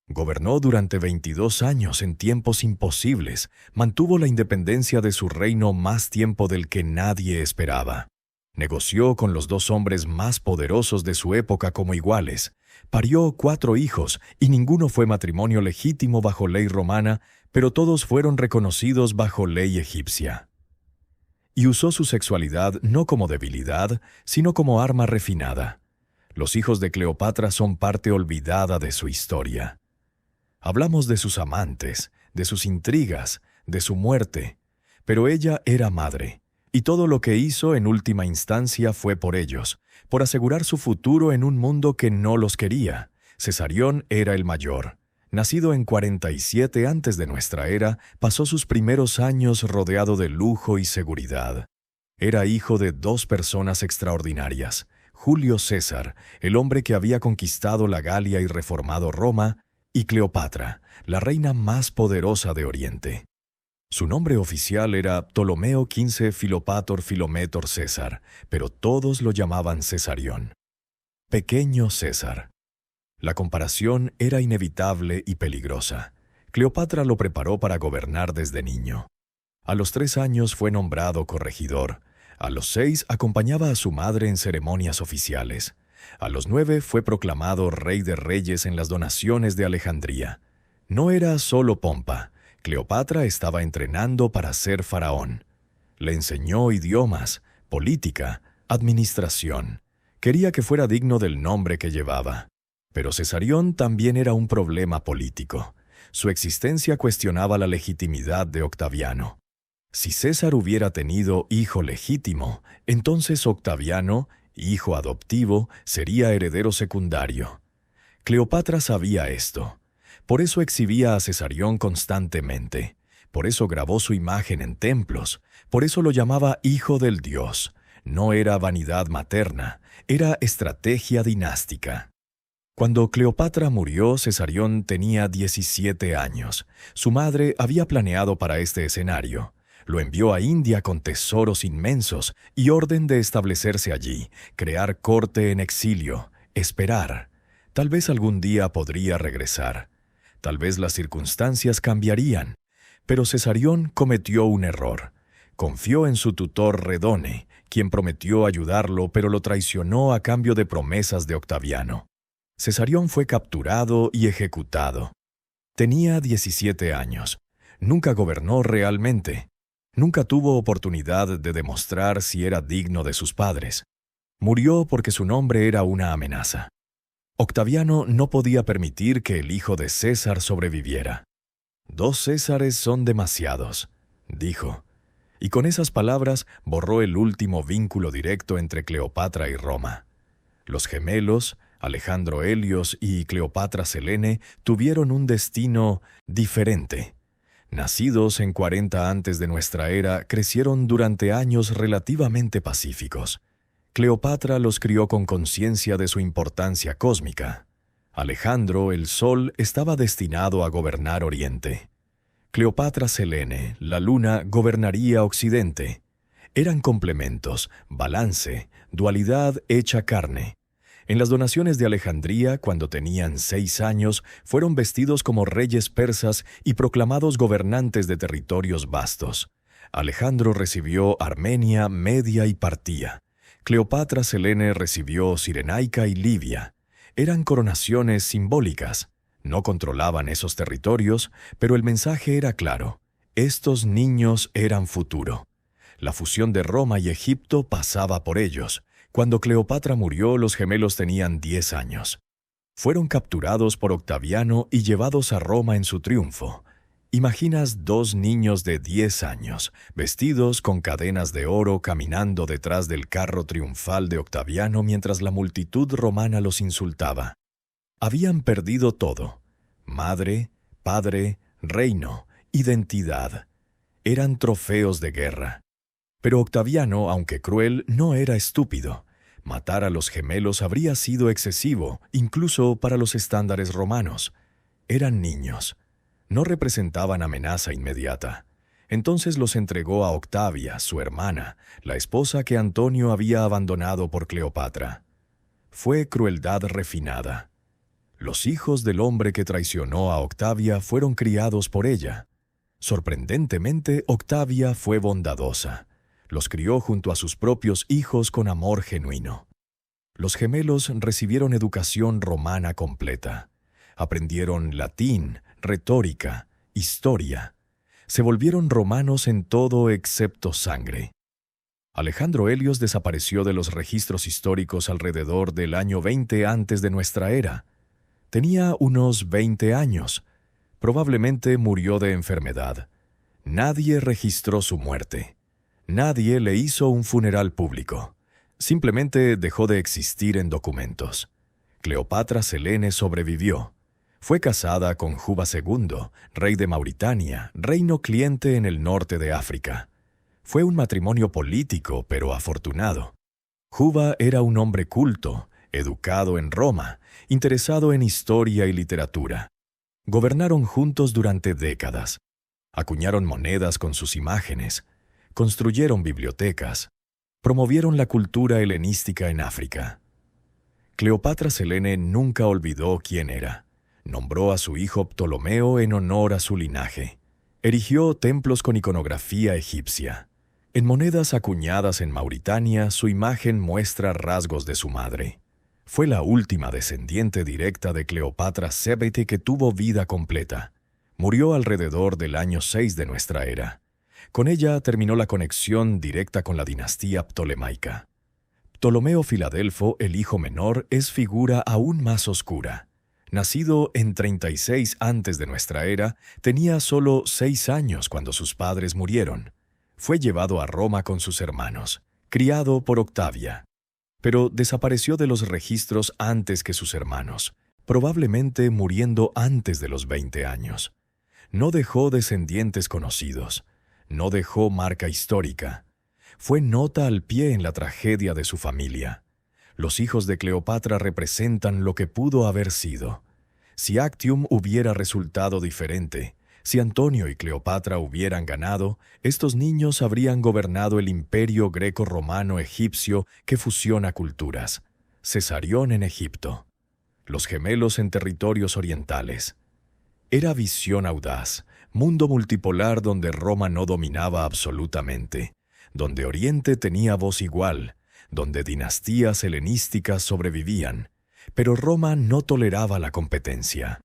Gobernó durante 22 años en tiempos imposibles, mantuvo la independencia de su reino más tiempo del que nadie esperaba. Negoció con los 2 hombres más poderosos de su época como iguales. Parió 4 hijos y ninguno fue matrimonio legítimo bajo ley romana, pero todos fueron reconocidos bajo ley egipcia. Y usó su sexualidad no como debilidad, sino como arma refinada. Los hijos de Cleopatra son parte olvidada de su historia. Hablamos de sus amantes, de sus intrigas, de su muerte, pero ella era madre, y todo lo que hizo en última instancia fue por ellos, por asegurar su futuro en un mundo que no los quería. Cesarión era el mayor. Nacido en 47 antes de nuestra era, pasó sus primeros años rodeado de lujo y seguridad. Era hijo de 2 personas extraordinarias: Julio César, el hombre que había conquistado la Galia y reformado Roma, y Cleopatra, la reina más poderosa de Oriente. Su nombre oficial era Ptolomeo XV Filopator Filométor César, pero todos lo llamaban Cesarión. Pequeño César. La comparación era inevitable y peligrosa. Cleopatra lo preparó para gobernar desde niño. A los 3 años fue nombrado corregidor. A los 6 acompañaba a su madre en ceremonias oficiales. A los 9 fue proclamado rey de reyes en las donaciones de Alejandría. No era solo pompa. Cleopatra estaba entrenando para ser faraón. Le enseñó idiomas, política, administración. Quería que fuera digno del nombre que llevaba. Pero Cesarión también era un problema político. Su existencia cuestionaba la legitimidad de Octaviano. Si César hubiera tenido hijo legítimo, entonces Octaviano, hijo adoptivo, sería heredero secundario. Cleopatra sabía esto. Por eso exhibía a Cesarión constantemente. Por eso grabó su imagen en templos. Por eso lo llamaba hijo del dios. No era vanidad materna, era estrategia dinástica. Cuando Cleopatra murió, Cesarión tenía 17 años. Su madre había planeado para este escenario. Lo envió a India con tesoros inmensos y orden de establecerse allí, crear corte en exilio, esperar. Tal vez algún día podría regresar. Tal vez las circunstancias cambiarían. Pero Cesarión cometió un error. Confió en su tutor Redone, quien prometió ayudarlo, pero lo traicionó a cambio de promesas de Octaviano. Cesarión fue capturado y ejecutado. Tenía 17 años. Nunca gobernó realmente. Nunca tuvo oportunidad de demostrar si era digno de sus padres. Murió porque su nombre era una amenaza. Octaviano no podía permitir que el hijo de César sobreviviera. 2 Césares son demasiados, dijo. Y con esas palabras borró el último vínculo directo entre Cleopatra y Roma. Los gemelos, Alejandro Helios y Cleopatra Selene, tuvieron un destino diferente. Nacidos en 40 antes de nuestra era, crecieron durante años relativamente pacíficos. Cleopatra los crió con conciencia de su importancia cósmica. Alejandro, el Sol, estaba destinado a gobernar Oriente. Cleopatra Selene, la Luna, gobernaría Occidente. Eran complementos, balance, dualidad hecha carne. En las donaciones de Alejandría, cuando tenían 6 años, fueron vestidos como reyes persas y proclamados gobernantes de territorios vastos. Alejandro recibió Armenia, Media y Partía. Cleopatra Selene recibió Cirenaica y Libia. Eran coronaciones simbólicas. No controlaban esos territorios, pero el mensaje era claro. Estos niños eran futuro. La fusión de Roma y Egipto pasaba por ellos. Cuando Cleopatra murió, los gemelos tenían 10 años. Fueron capturados por Octaviano y llevados a Roma en su triunfo. ¿Imaginas 2 niños de 10 años, vestidos con cadenas de oro, caminando detrás del carro triunfal de Octaviano mientras la multitud romana los insultaba? Habían perdido todo: madre, padre, reino, identidad. Eran trofeos de guerra. Pero Octaviano, aunque cruel, no era estúpido. Matar a los gemelos habría sido excesivo, incluso para los estándares romanos. Eran niños. No representaban amenaza inmediata. Entonces los entregó a Octavia, su hermana, la esposa que Antonio había abandonado por Cleopatra. Fue crueldad refinada. Los hijos del hombre que traicionó a Octavia fueron criados por ella. Sorprendentemente, Octavia fue bondadosa. Los crió junto a sus propios hijos con amor genuino. Los gemelos recibieron educación romana completa. Aprendieron latín, retórica, historia. Se volvieron romanos en todo excepto sangre. Alejandro Helios desapareció de los registros históricos alrededor del año 20 antes de nuestra era. Tenía unos 20 años. Probablemente murió de enfermedad. Nadie registró su muerte. Nadie le hizo un funeral público. Simplemente dejó de existir en documentos. Cleopatra Selene sobrevivió. Fue casada con Juba II, rey de Mauritania, reino cliente en el norte de África. Fue un matrimonio político, pero afortunado. Juba era un hombre culto, educado en Roma, interesado en historia y literatura. Gobernaron juntos durante décadas. Acuñaron monedas con sus imágenes. Construyeron bibliotecas. Promovieron la cultura helenística en África. Cleopatra Selene nunca olvidó quién era. Nombró a su hijo Ptolomeo en honor a su linaje. Erigió templos con iconografía egipcia. En monedas acuñadas en Mauritania, su imagen muestra rasgos de su madre. Fue la última descendiente directa de Cleopatra Sebete que tuvo vida completa. Murió alrededor del año 6 de nuestra era. Con ella terminó la conexión directa con la dinastía ptolemaica. Ptolomeo Filadelfo, el hijo menor, es figura aún más oscura. Nacido en 36 antes de nuestra era, tenía solo 6 años cuando sus padres murieron. Fue llevado a Roma con sus hermanos, criado por Octavia. Pero desapareció de los registros antes que sus hermanos, probablemente muriendo antes de los 20 años. No dejó descendientes conocidos. No dejó marca histórica. Fue nota al pie en la tragedia de su familia. Los hijos de Cleopatra representan lo que pudo haber sido. Si Actium hubiera resultado diferente, si Antonio y Cleopatra hubieran ganado, estos niños habrían gobernado el imperio greco-romano-egipcio que fusiona culturas. Cesarión en Egipto. Los gemelos en territorios orientales. Era visión audaz, mundo multipolar donde Roma no dominaba absolutamente, donde Oriente tenía voz igual, donde dinastías helenísticas sobrevivían, pero Roma no toleraba la competencia.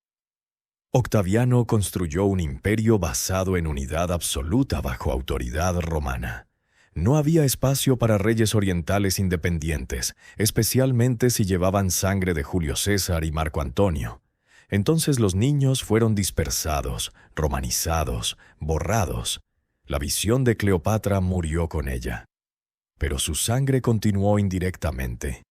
Octaviano construyó un imperio basado en unidad absoluta bajo autoridad romana. No había espacio para reyes orientales independientes, especialmente si llevaban sangre de Julio César y Marco Antonio. Entonces los niños fueron dispersados, romanizados, borrados. La visión de Cleopatra murió con ella. Pero su sangre continuó indirectamente.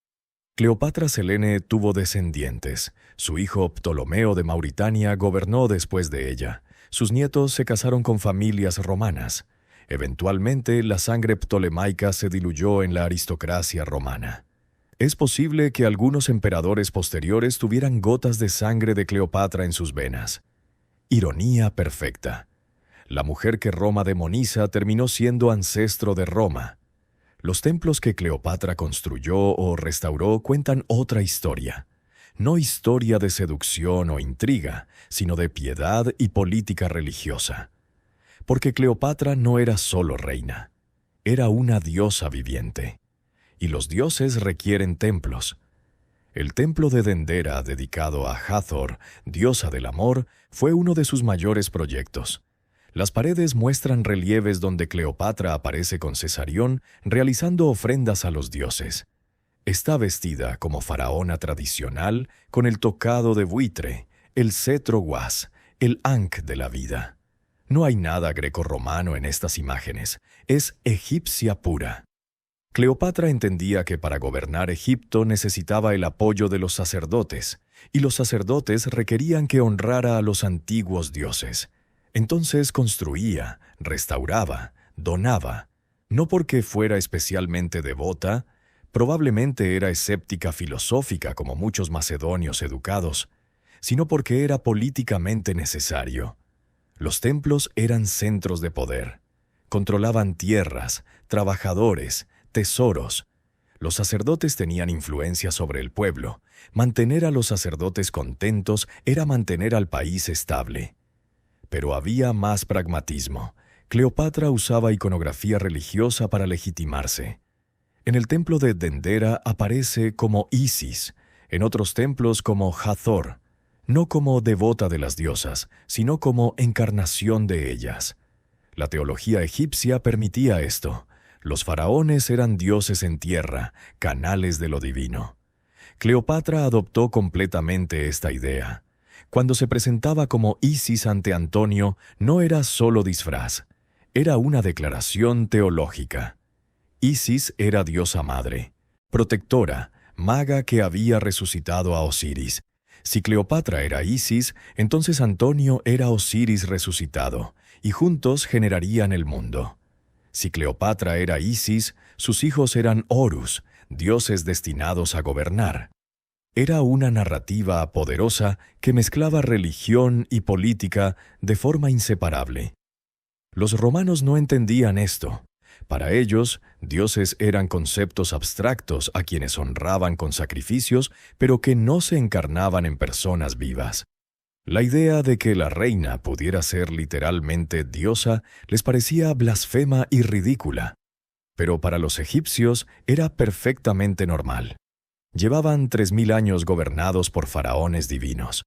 Cleopatra Selene tuvo descendientes. Su hijo Ptolomeo de Mauritania gobernó después de ella. Sus nietos se casaron con familias romanas. Eventualmente, la sangre ptolemaica se diluyó en la aristocracia romana. Es posible que algunos emperadores posteriores tuvieran gotas de sangre de Cleopatra en sus venas. Ironía perfecta. La mujer que Roma demoniza terminó siendo ancestro de Roma. Los templos que Cleopatra construyó o restauró cuentan otra historia. No historia de seducción o intriga, sino de piedad y política religiosa. Porque Cleopatra no era solo reina, era una diosa viviente. Y los dioses requieren templos. El templo de Dendera, dedicado a Hathor, diosa del amor, fue uno de sus mayores proyectos. Las paredes muestran relieves donde Cleopatra aparece con Cesarión realizando ofrendas a los dioses. Está vestida como faraona tradicional con el tocado de buitre, el cetro guas, el ankh de la vida. No hay nada grecorromano en estas imágenes, es egipcia pura. Cleopatra entendía que para gobernar Egipto necesitaba el apoyo de los sacerdotes, y los sacerdotes requerían que honrara a los antiguos dioses. Entonces construía, restauraba, donaba, no porque fuera especialmente devota, probablemente era escéptica filosófica como muchos macedonios educados, sino porque era políticamente necesario. Los templos eran centros de poder. Controlaban tierras, trabajadores, tesoros. Los sacerdotes tenían influencia sobre el pueblo. Mantener a los sacerdotes contentos era mantener al país estable. Pero había más pragmatismo. Cleopatra usaba iconografía religiosa para legitimarse. En el templo de Dendera aparece como Isis, en otros templos como Hathor, no como devota de las diosas, sino como encarnación de ellas. La teología egipcia permitía esto. Los faraones eran dioses en tierra, canales de lo divino. Cleopatra adoptó completamente esta idea. Cuando se presentaba como Isis ante Antonio, no era solo disfraz, era una declaración teológica. Isis era diosa madre, protectora, maga que había resucitado a Osiris. Si Cleopatra era Isis, entonces Antonio era Osiris resucitado, y juntos generarían el mundo. Si Cleopatra era Isis, sus hijos eran Horus, dioses destinados a gobernar. Era una narrativa poderosa que mezclaba religión y política de forma inseparable. Los romanos no entendían esto. Para ellos, dioses eran conceptos abstractos a quienes honraban con sacrificios, pero que no se encarnaban en personas vivas. La idea de que la reina pudiera ser literalmente diosa les parecía blasfema y ridícula. Pero para los egipcios era perfectamente normal. Llevaban 3000 años gobernados por faraones divinos.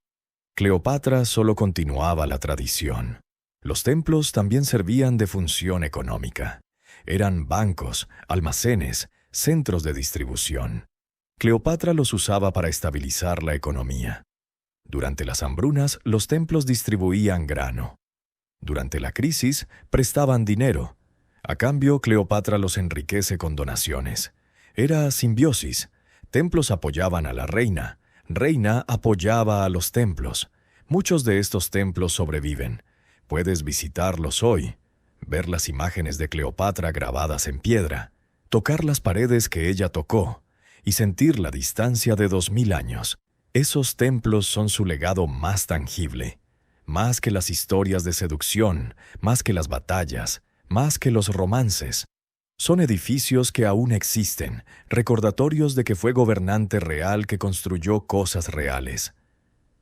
Cleopatra solo continuaba la tradición. Los templos también servían de función económica. Eran bancos, almacenes, centros de distribución. Cleopatra los usaba para estabilizar la economía. Durante las hambrunas, los templos distribuían grano. Durante la crisis, prestaban dinero. A cambio, Cleopatra los enriquece con donaciones. Era simbiosis. Templos apoyaban a la reina. Reina apoyaba a los templos. Muchos de estos templos sobreviven. Puedes visitarlos hoy, ver las imágenes de Cleopatra grabadas en piedra, tocar las paredes que ella tocó y sentir la distancia de 2000 años. Esos templos son su legado más tangible, más que las historias de seducción, más que las batallas, más que los romances. Son edificios que aún existen, recordatorios de que fue gobernante real que construyó cosas reales.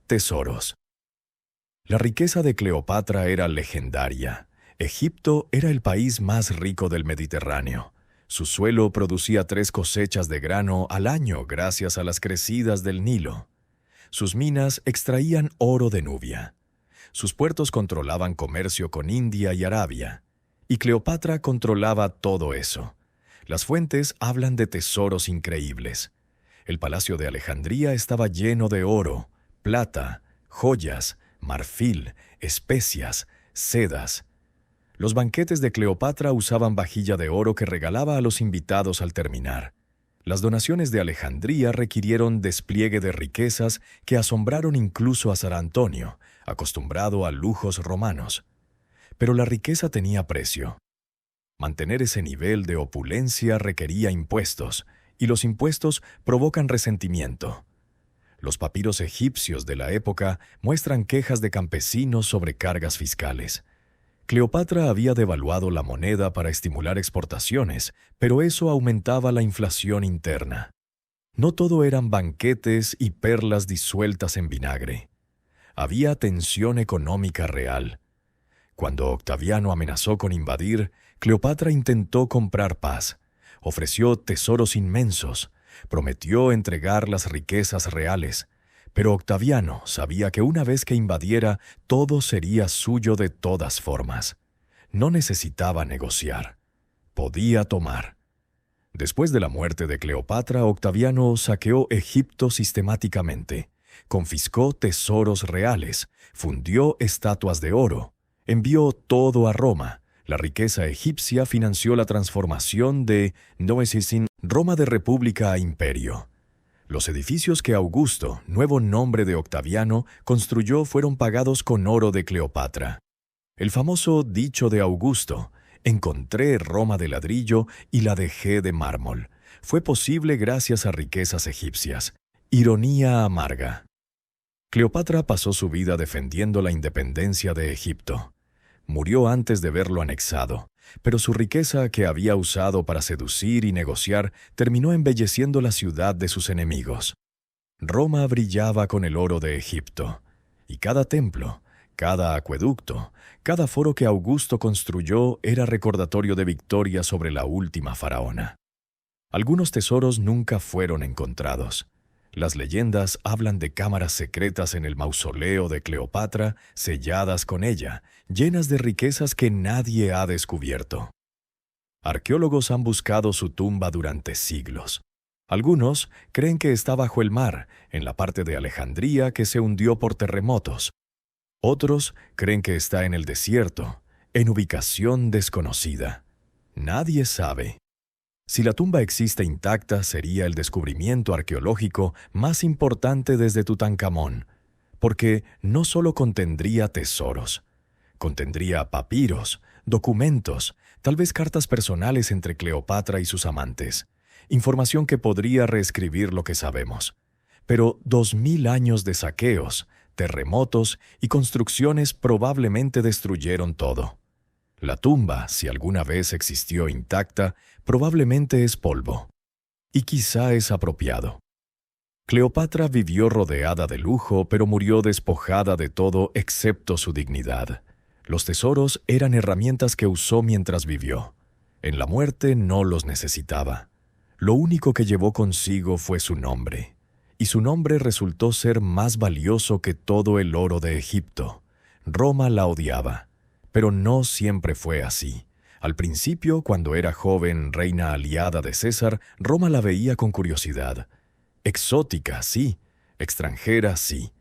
Tesoros. La riqueza de Cleopatra era legendaria. Egipto era el país más rico del Mediterráneo. Su suelo producía 3 cosechas de grano al año gracias a las crecidas del Nilo. Sus minas extraían oro de Nubia. Sus puertos controlaban comercio con India y Arabia. Y Cleopatra controlaba todo eso. Las fuentes hablan de tesoros increíbles. El palacio de Alejandría estaba lleno de oro, plata, joyas, marfil, especias, sedas. Los banquetes de Cleopatra usaban vajilla de oro que regalaba a los invitados al terminar. Las donaciones de Alejandría requirieron despliegue de riquezas que asombraron incluso a San Antonio, acostumbrado a lujos romanos. Pero la riqueza tenía precio. Mantener ese nivel de opulencia requería impuestos, y los impuestos provocan resentimiento. Los papiros egipcios de la época muestran quejas de campesinos sobre cargas fiscales. Cleopatra había devaluado la moneda para estimular exportaciones, pero eso aumentaba la inflación interna. No todo eran banquetes y perlas disueltas en vinagre. Había tensión económica real. Cuando Octaviano amenazó con invadir, Cleopatra intentó comprar paz. Ofreció tesoros inmensos, prometió entregar las riquezas reales, pero Octaviano sabía que una vez que invadiera, todo sería suyo de todas formas. No necesitaba negociar. Podía tomar. Después de la muerte de Cleopatra, Octaviano saqueó Egipto sistemáticamente, confiscó tesoros reales, fundió estatuas de oro, envió todo a Roma. La riqueza egipcia financió la transformación de Roma de república a imperio. Los edificios que Augusto, nuevo nombre de Octaviano, construyó fueron pagados con oro de Cleopatra. El famoso dicho de Augusto, encontré Roma de ladrillo y la dejé de mármol, fue posible gracias a riquezas egipcias. Ironía amarga. Cleopatra pasó su vida defendiendo la independencia de Egipto. Murió antes de verlo anexado, pero su riqueza que había usado para seducir y negociar terminó embelleciendo la ciudad de sus enemigos. Roma brillaba con el oro de Egipto, y cada templo, cada acueducto, cada foro que Augusto construyó era recordatorio de victoria sobre la última faraona. Algunos tesoros nunca fueron encontrados. Las leyendas hablan de cámaras secretas en el mausoleo de Cleopatra, selladas con ella, llenas de riquezas que nadie ha descubierto. Arqueólogos han buscado su tumba durante siglos. Algunos creen que está bajo el mar, en la parte de Alejandría que se hundió por terremotos. Otros creen que está en el desierto, en ubicación desconocida. Nadie sabe. Si la tumba existe intacta, sería el descubrimiento arqueológico más importante desde Tutankamón, porque no solo contendría tesoros, contendría papiros, documentos, tal vez cartas personales entre Cleopatra y sus amantes, información que podría reescribir lo que sabemos. Pero 2000 años de saqueos, terremotos y construcciones probablemente destruyeron todo. La tumba, si alguna vez existió intacta, probablemente es polvo. Y quizá es apropiado. Cleopatra vivió rodeada de lujo, pero murió despojada de todo excepto su dignidad. Los tesoros eran herramientas que usó mientras vivió. En la muerte no los necesitaba. Lo único que llevó consigo fue su nombre. Y su nombre resultó ser más valioso que todo el oro de Egipto. Roma la odiaba. Pero no siempre fue así. Al principio, cuando era joven reina aliada de César, Roma la veía con curiosidad. Exótica, sí. Extranjera, sí.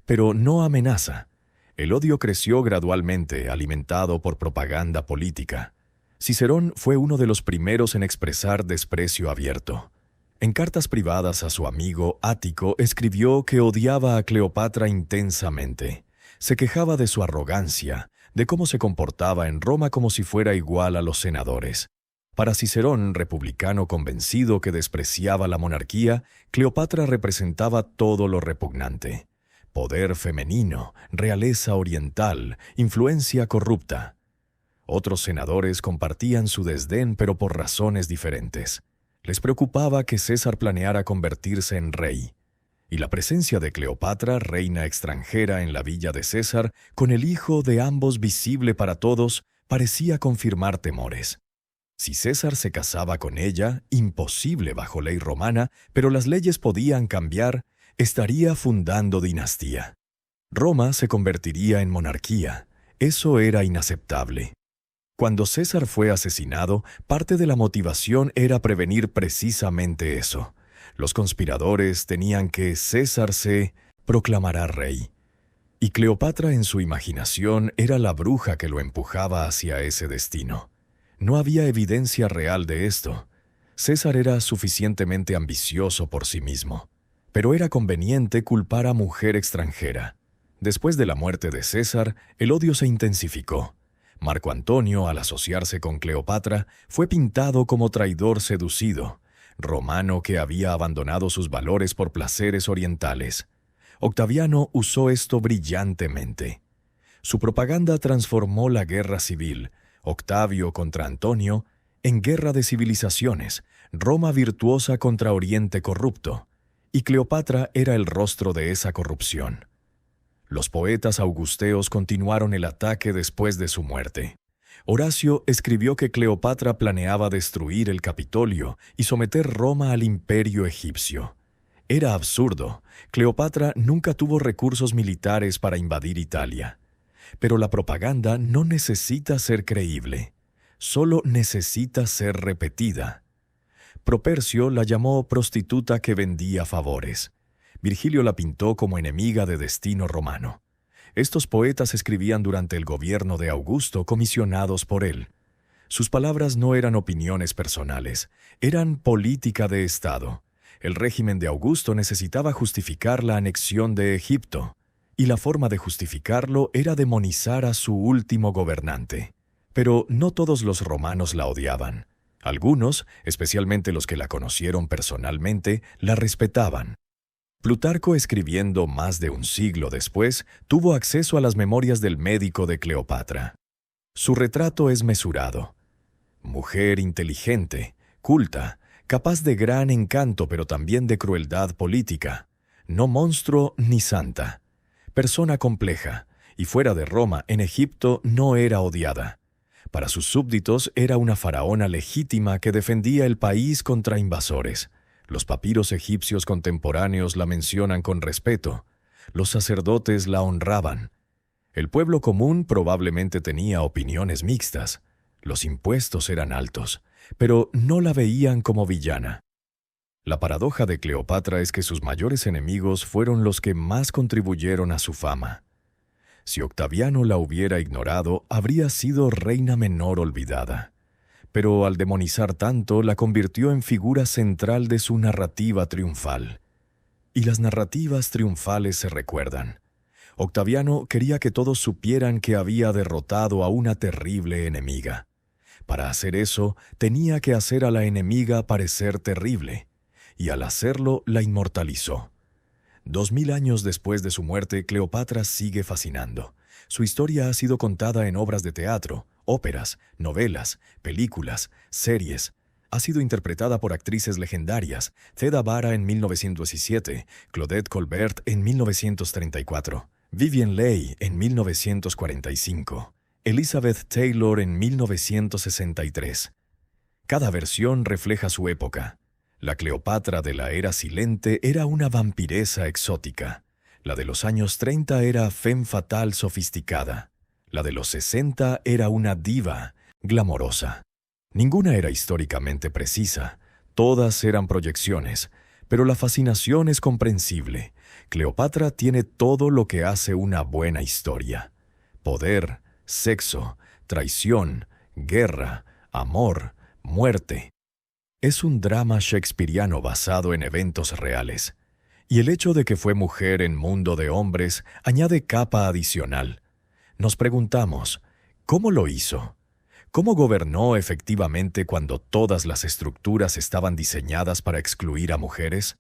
Pero no amenaza. El odio creció gradualmente, alimentado por propaganda política. Cicerón fue uno de los primeros en expresar desprecio abierto. En cartas privadas a su amigo Ático escribió que odiaba a Cleopatra intensamente. Se quejaba de su arrogancia, de cómo se comportaba en Roma como si fuera igual a los senadores. Para Cicerón, republicano convencido que despreciaba la monarquía, Cleopatra representaba todo lo repugnante. Poder femenino, realeza oriental, influencia corrupta. Otros senadores compartían su desdén, pero por razones diferentes. Les preocupaba que César planeara convertirse en rey. Y la presencia de Cleopatra, reina extranjera en la villa de César, con el hijo de ambos visible para todos, parecía confirmar temores. Si César se casaba con ella, imposible bajo ley romana, pero las leyes podían cambiar, estaría fundando dinastía. Roma se convertiría en monarquía. Eso era inaceptable. Cuando César fue asesinado, parte de la motivación era prevenir precisamente eso. Los conspiradores tenían que César se proclamará rey. Y Cleopatra en su imaginación era la bruja que lo empujaba hacia ese destino. No había evidencia real de esto. César era suficientemente ambicioso por sí mismo. Pero era conveniente culpar a mujer extranjera. Después de la muerte de César, el odio se intensificó. Marco Antonio, al asociarse con Cleopatra, fue pintado como traidor seducido, romano que había abandonado sus valores por placeres orientales. Octaviano usó esto brillantemente. Su propaganda transformó la guerra civil, Octavio contra Antonio, en guerra de civilizaciones, Roma virtuosa contra Oriente corrupto, y Cleopatra era el rostro de esa corrupción. Los poetas augusteos continuaron el ataque después de su muerte. Horacio escribió que Cleopatra planeaba destruir el Capitolio y someter Roma al imperio egipcio. Era absurdo. Cleopatra nunca tuvo recursos militares para invadir Italia. Pero la propaganda no necesita ser creíble, solo necesita ser repetida. Propercio la llamó prostituta que vendía favores. Virgilio la pintó como enemiga de destino romano. Estos poetas escribían durante el gobierno de Augusto comisionados por él. Sus palabras no eran opiniones personales, eran política de Estado. El régimen de Augusto necesitaba justificar la anexión de Egipto, y la forma de justificarlo era demonizar a su último gobernante. Pero no todos los romanos la odiaban. Algunos, especialmente los que la conocieron personalmente, la respetaban. Plutarco, escribiendo más de un siglo después, tuvo acceso a las memorias del médico de Cleopatra. Su retrato es mesurado. Mujer inteligente, culta, capaz de gran encanto pero también de crueldad política. No monstruo ni santa. Persona compleja, y fuera de Roma, en Egipto, no era odiada. Para sus súbditos era una faraona legítima que defendía el país contra invasores. Los papiros egipcios contemporáneos la mencionan con respeto. Los sacerdotes la honraban. El pueblo común probablemente tenía opiniones mixtas. Los impuestos eran altos, pero no la veían como villana. La paradoja de Cleopatra es que sus mayores enemigos fueron los que más contribuyeron a su fama. Si Octaviano la hubiera ignorado, habría sido reina menor olvidada. Pero al demonizar tanto, la convirtió en figura central de su narrativa triunfal. Y las narrativas triunfales se recuerdan. Octaviano quería que todos supieran que había derrotado a una terrible enemiga. Para hacer eso, tenía que hacer a la enemiga parecer terrible. Y al hacerlo, la inmortalizó. 2000 años después de su muerte, Cleopatra sigue fascinando. Su historia ha sido contada en obras de teatro, óperas, novelas, películas, series. Ha sido interpretada por actrices legendarias, Theda Bara en 1917, Claudette Colbert en 1934, Vivien Leigh en 1945, Elizabeth Taylor en 1963. Cada versión refleja su época. La Cleopatra de la era silente era una vampiresa exótica. La de los años 30 era femme fatale sofisticada. La de los 60 era una diva glamorosa. Ninguna era históricamente precisa. Todas eran proyecciones, pero la fascinación es comprensible. Cleopatra tiene todo lo que hace una buena historia: poder, sexo, traición, guerra, amor, muerte. Es un drama shakespeariano basado en eventos reales. Y el hecho de que fue mujer en mundo de hombres añade capa adicional. Nos preguntamos, ¿cómo lo hizo? ¿Cómo gobernó efectivamente cuando todas las estructuras estaban diseñadas para excluir a mujeres?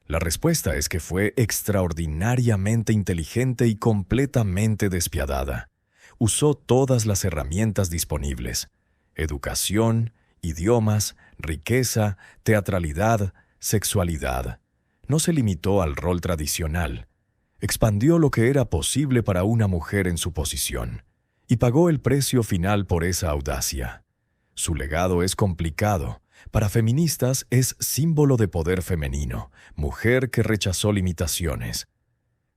La respuesta es que fue extraordinariamente inteligente y completamente despiadada. Usó todas las herramientas disponibles: educación, idiomas, riqueza, teatralidad, sexualidad. No se limitó al rol tradicional. Expandió lo que era posible para una mujer en su posición, y pagó el precio final por esa audacia. Su legado es complicado. Para feministas es símbolo de poder femenino, mujer que rechazó limitaciones.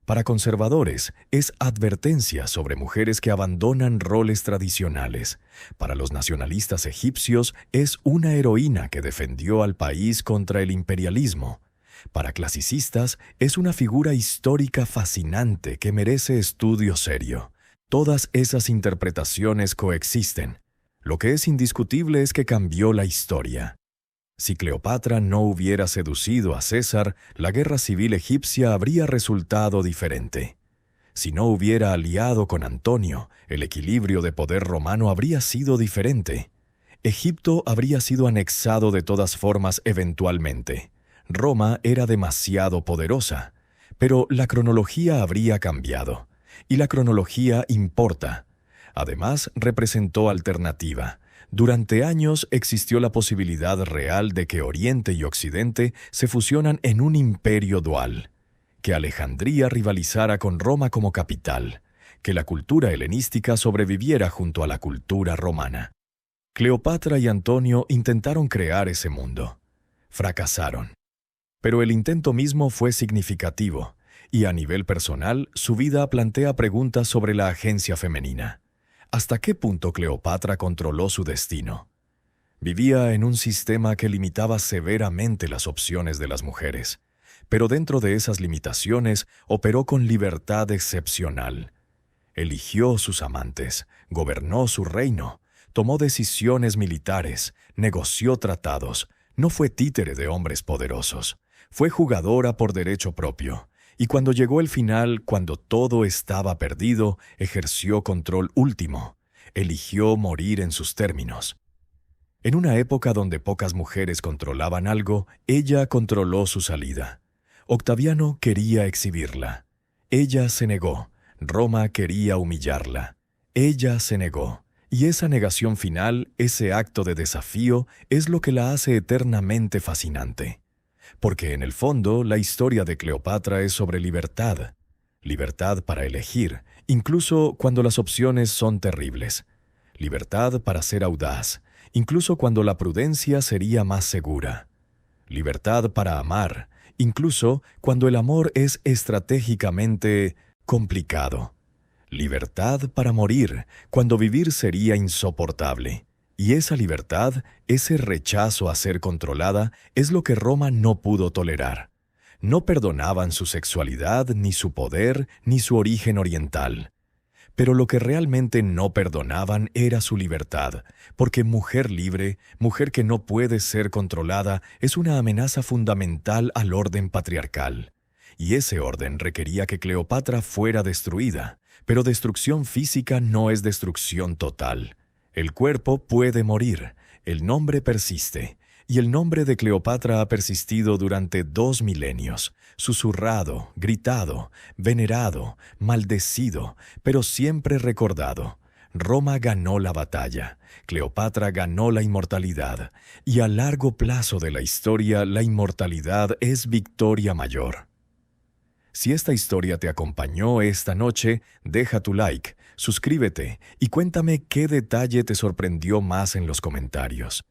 Para conservadores es advertencia sobre mujeres que abandonan roles tradicionales. Para los nacionalistas egipcios es una heroína que defendió al país contra el imperialismo. Para clasicistas es una figura histórica fascinante que merece estudio serio. Todas esas interpretaciones coexisten. Lo que es indiscutible es que cambió la historia. Si Cleopatra no hubiera seducido a César, la guerra civil egipcia habría resultado diferente. Si no hubiera aliado con Antonio, el equilibrio de poder romano habría sido diferente. Egipto habría sido anexado de todas formas eventualmente. Roma era demasiado poderosa, pero la cronología habría cambiado. Y la cronología importa. Además, representó alternativa. Durante años existió la posibilidad real de que Oriente y Occidente se fusionan en un imperio dual, que Alejandría rivalizara con Roma como capital, que la cultura helenística sobreviviera junto a la cultura romana. Cleopatra y Antonio intentaron crear ese mundo. Fracasaron. Pero el intento mismo fue significativo, y a nivel personal, su vida plantea preguntas sobre la agencia femenina. ¿Hasta qué punto Cleopatra controló su destino? Vivía en un sistema que limitaba severamente las opciones de las mujeres, pero dentro de esas limitaciones operó con libertad excepcional. Eligió sus amantes, gobernó su reino, tomó decisiones militares, negoció tratados, no fue títere de hombres poderosos, fue jugadora por derecho propio. Y cuando llegó el final, cuando todo estaba perdido, ejerció control último. Eligió morir en sus términos. En una época donde pocas mujeres controlaban algo, ella controló su salida. Octaviano quería exhibirla. Ella se negó. Roma quería humillarla. Ella se negó. Y esa negación final, ese acto de desafío, es lo que la hace eternamente fascinante. Porque en el fondo la historia de Cleopatra es sobre libertad. Libertad para elegir, incluso cuando las opciones son terribles. Libertad para ser audaz, incluso cuando la prudencia sería más segura. Libertad para amar, incluso cuando el amor es estratégicamente complicado. Libertad para morir, cuando vivir sería insoportable. Y esa libertad, ese rechazo a ser controlada, es lo que Roma no pudo tolerar. No perdonaban su sexualidad, ni su poder, ni su origen oriental. Pero lo que realmente no perdonaban era su libertad, porque mujer libre, mujer que no puede ser controlada, es una amenaza fundamental al orden patriarcal. Y ese orden requería que Cleopatra fuera destruida, pero destrucción física no es destrucción total. El cuerpo puede morir, el nombre persiste, y el nombre de Cleopatra ha persistido durante 2 milenios, susurrado, gritado, venerado, maldecido, pero siempre recordado. Roma ganó la batalla, Cleopatra ganó la inmortalidad, y a largo plazo de la historia la inmortalidad es victoria mayor. Si esta historia te acompañó esta noche, deja tu like, suscríbete y cuéntame qué detalle te sorprendió más en los comentarios.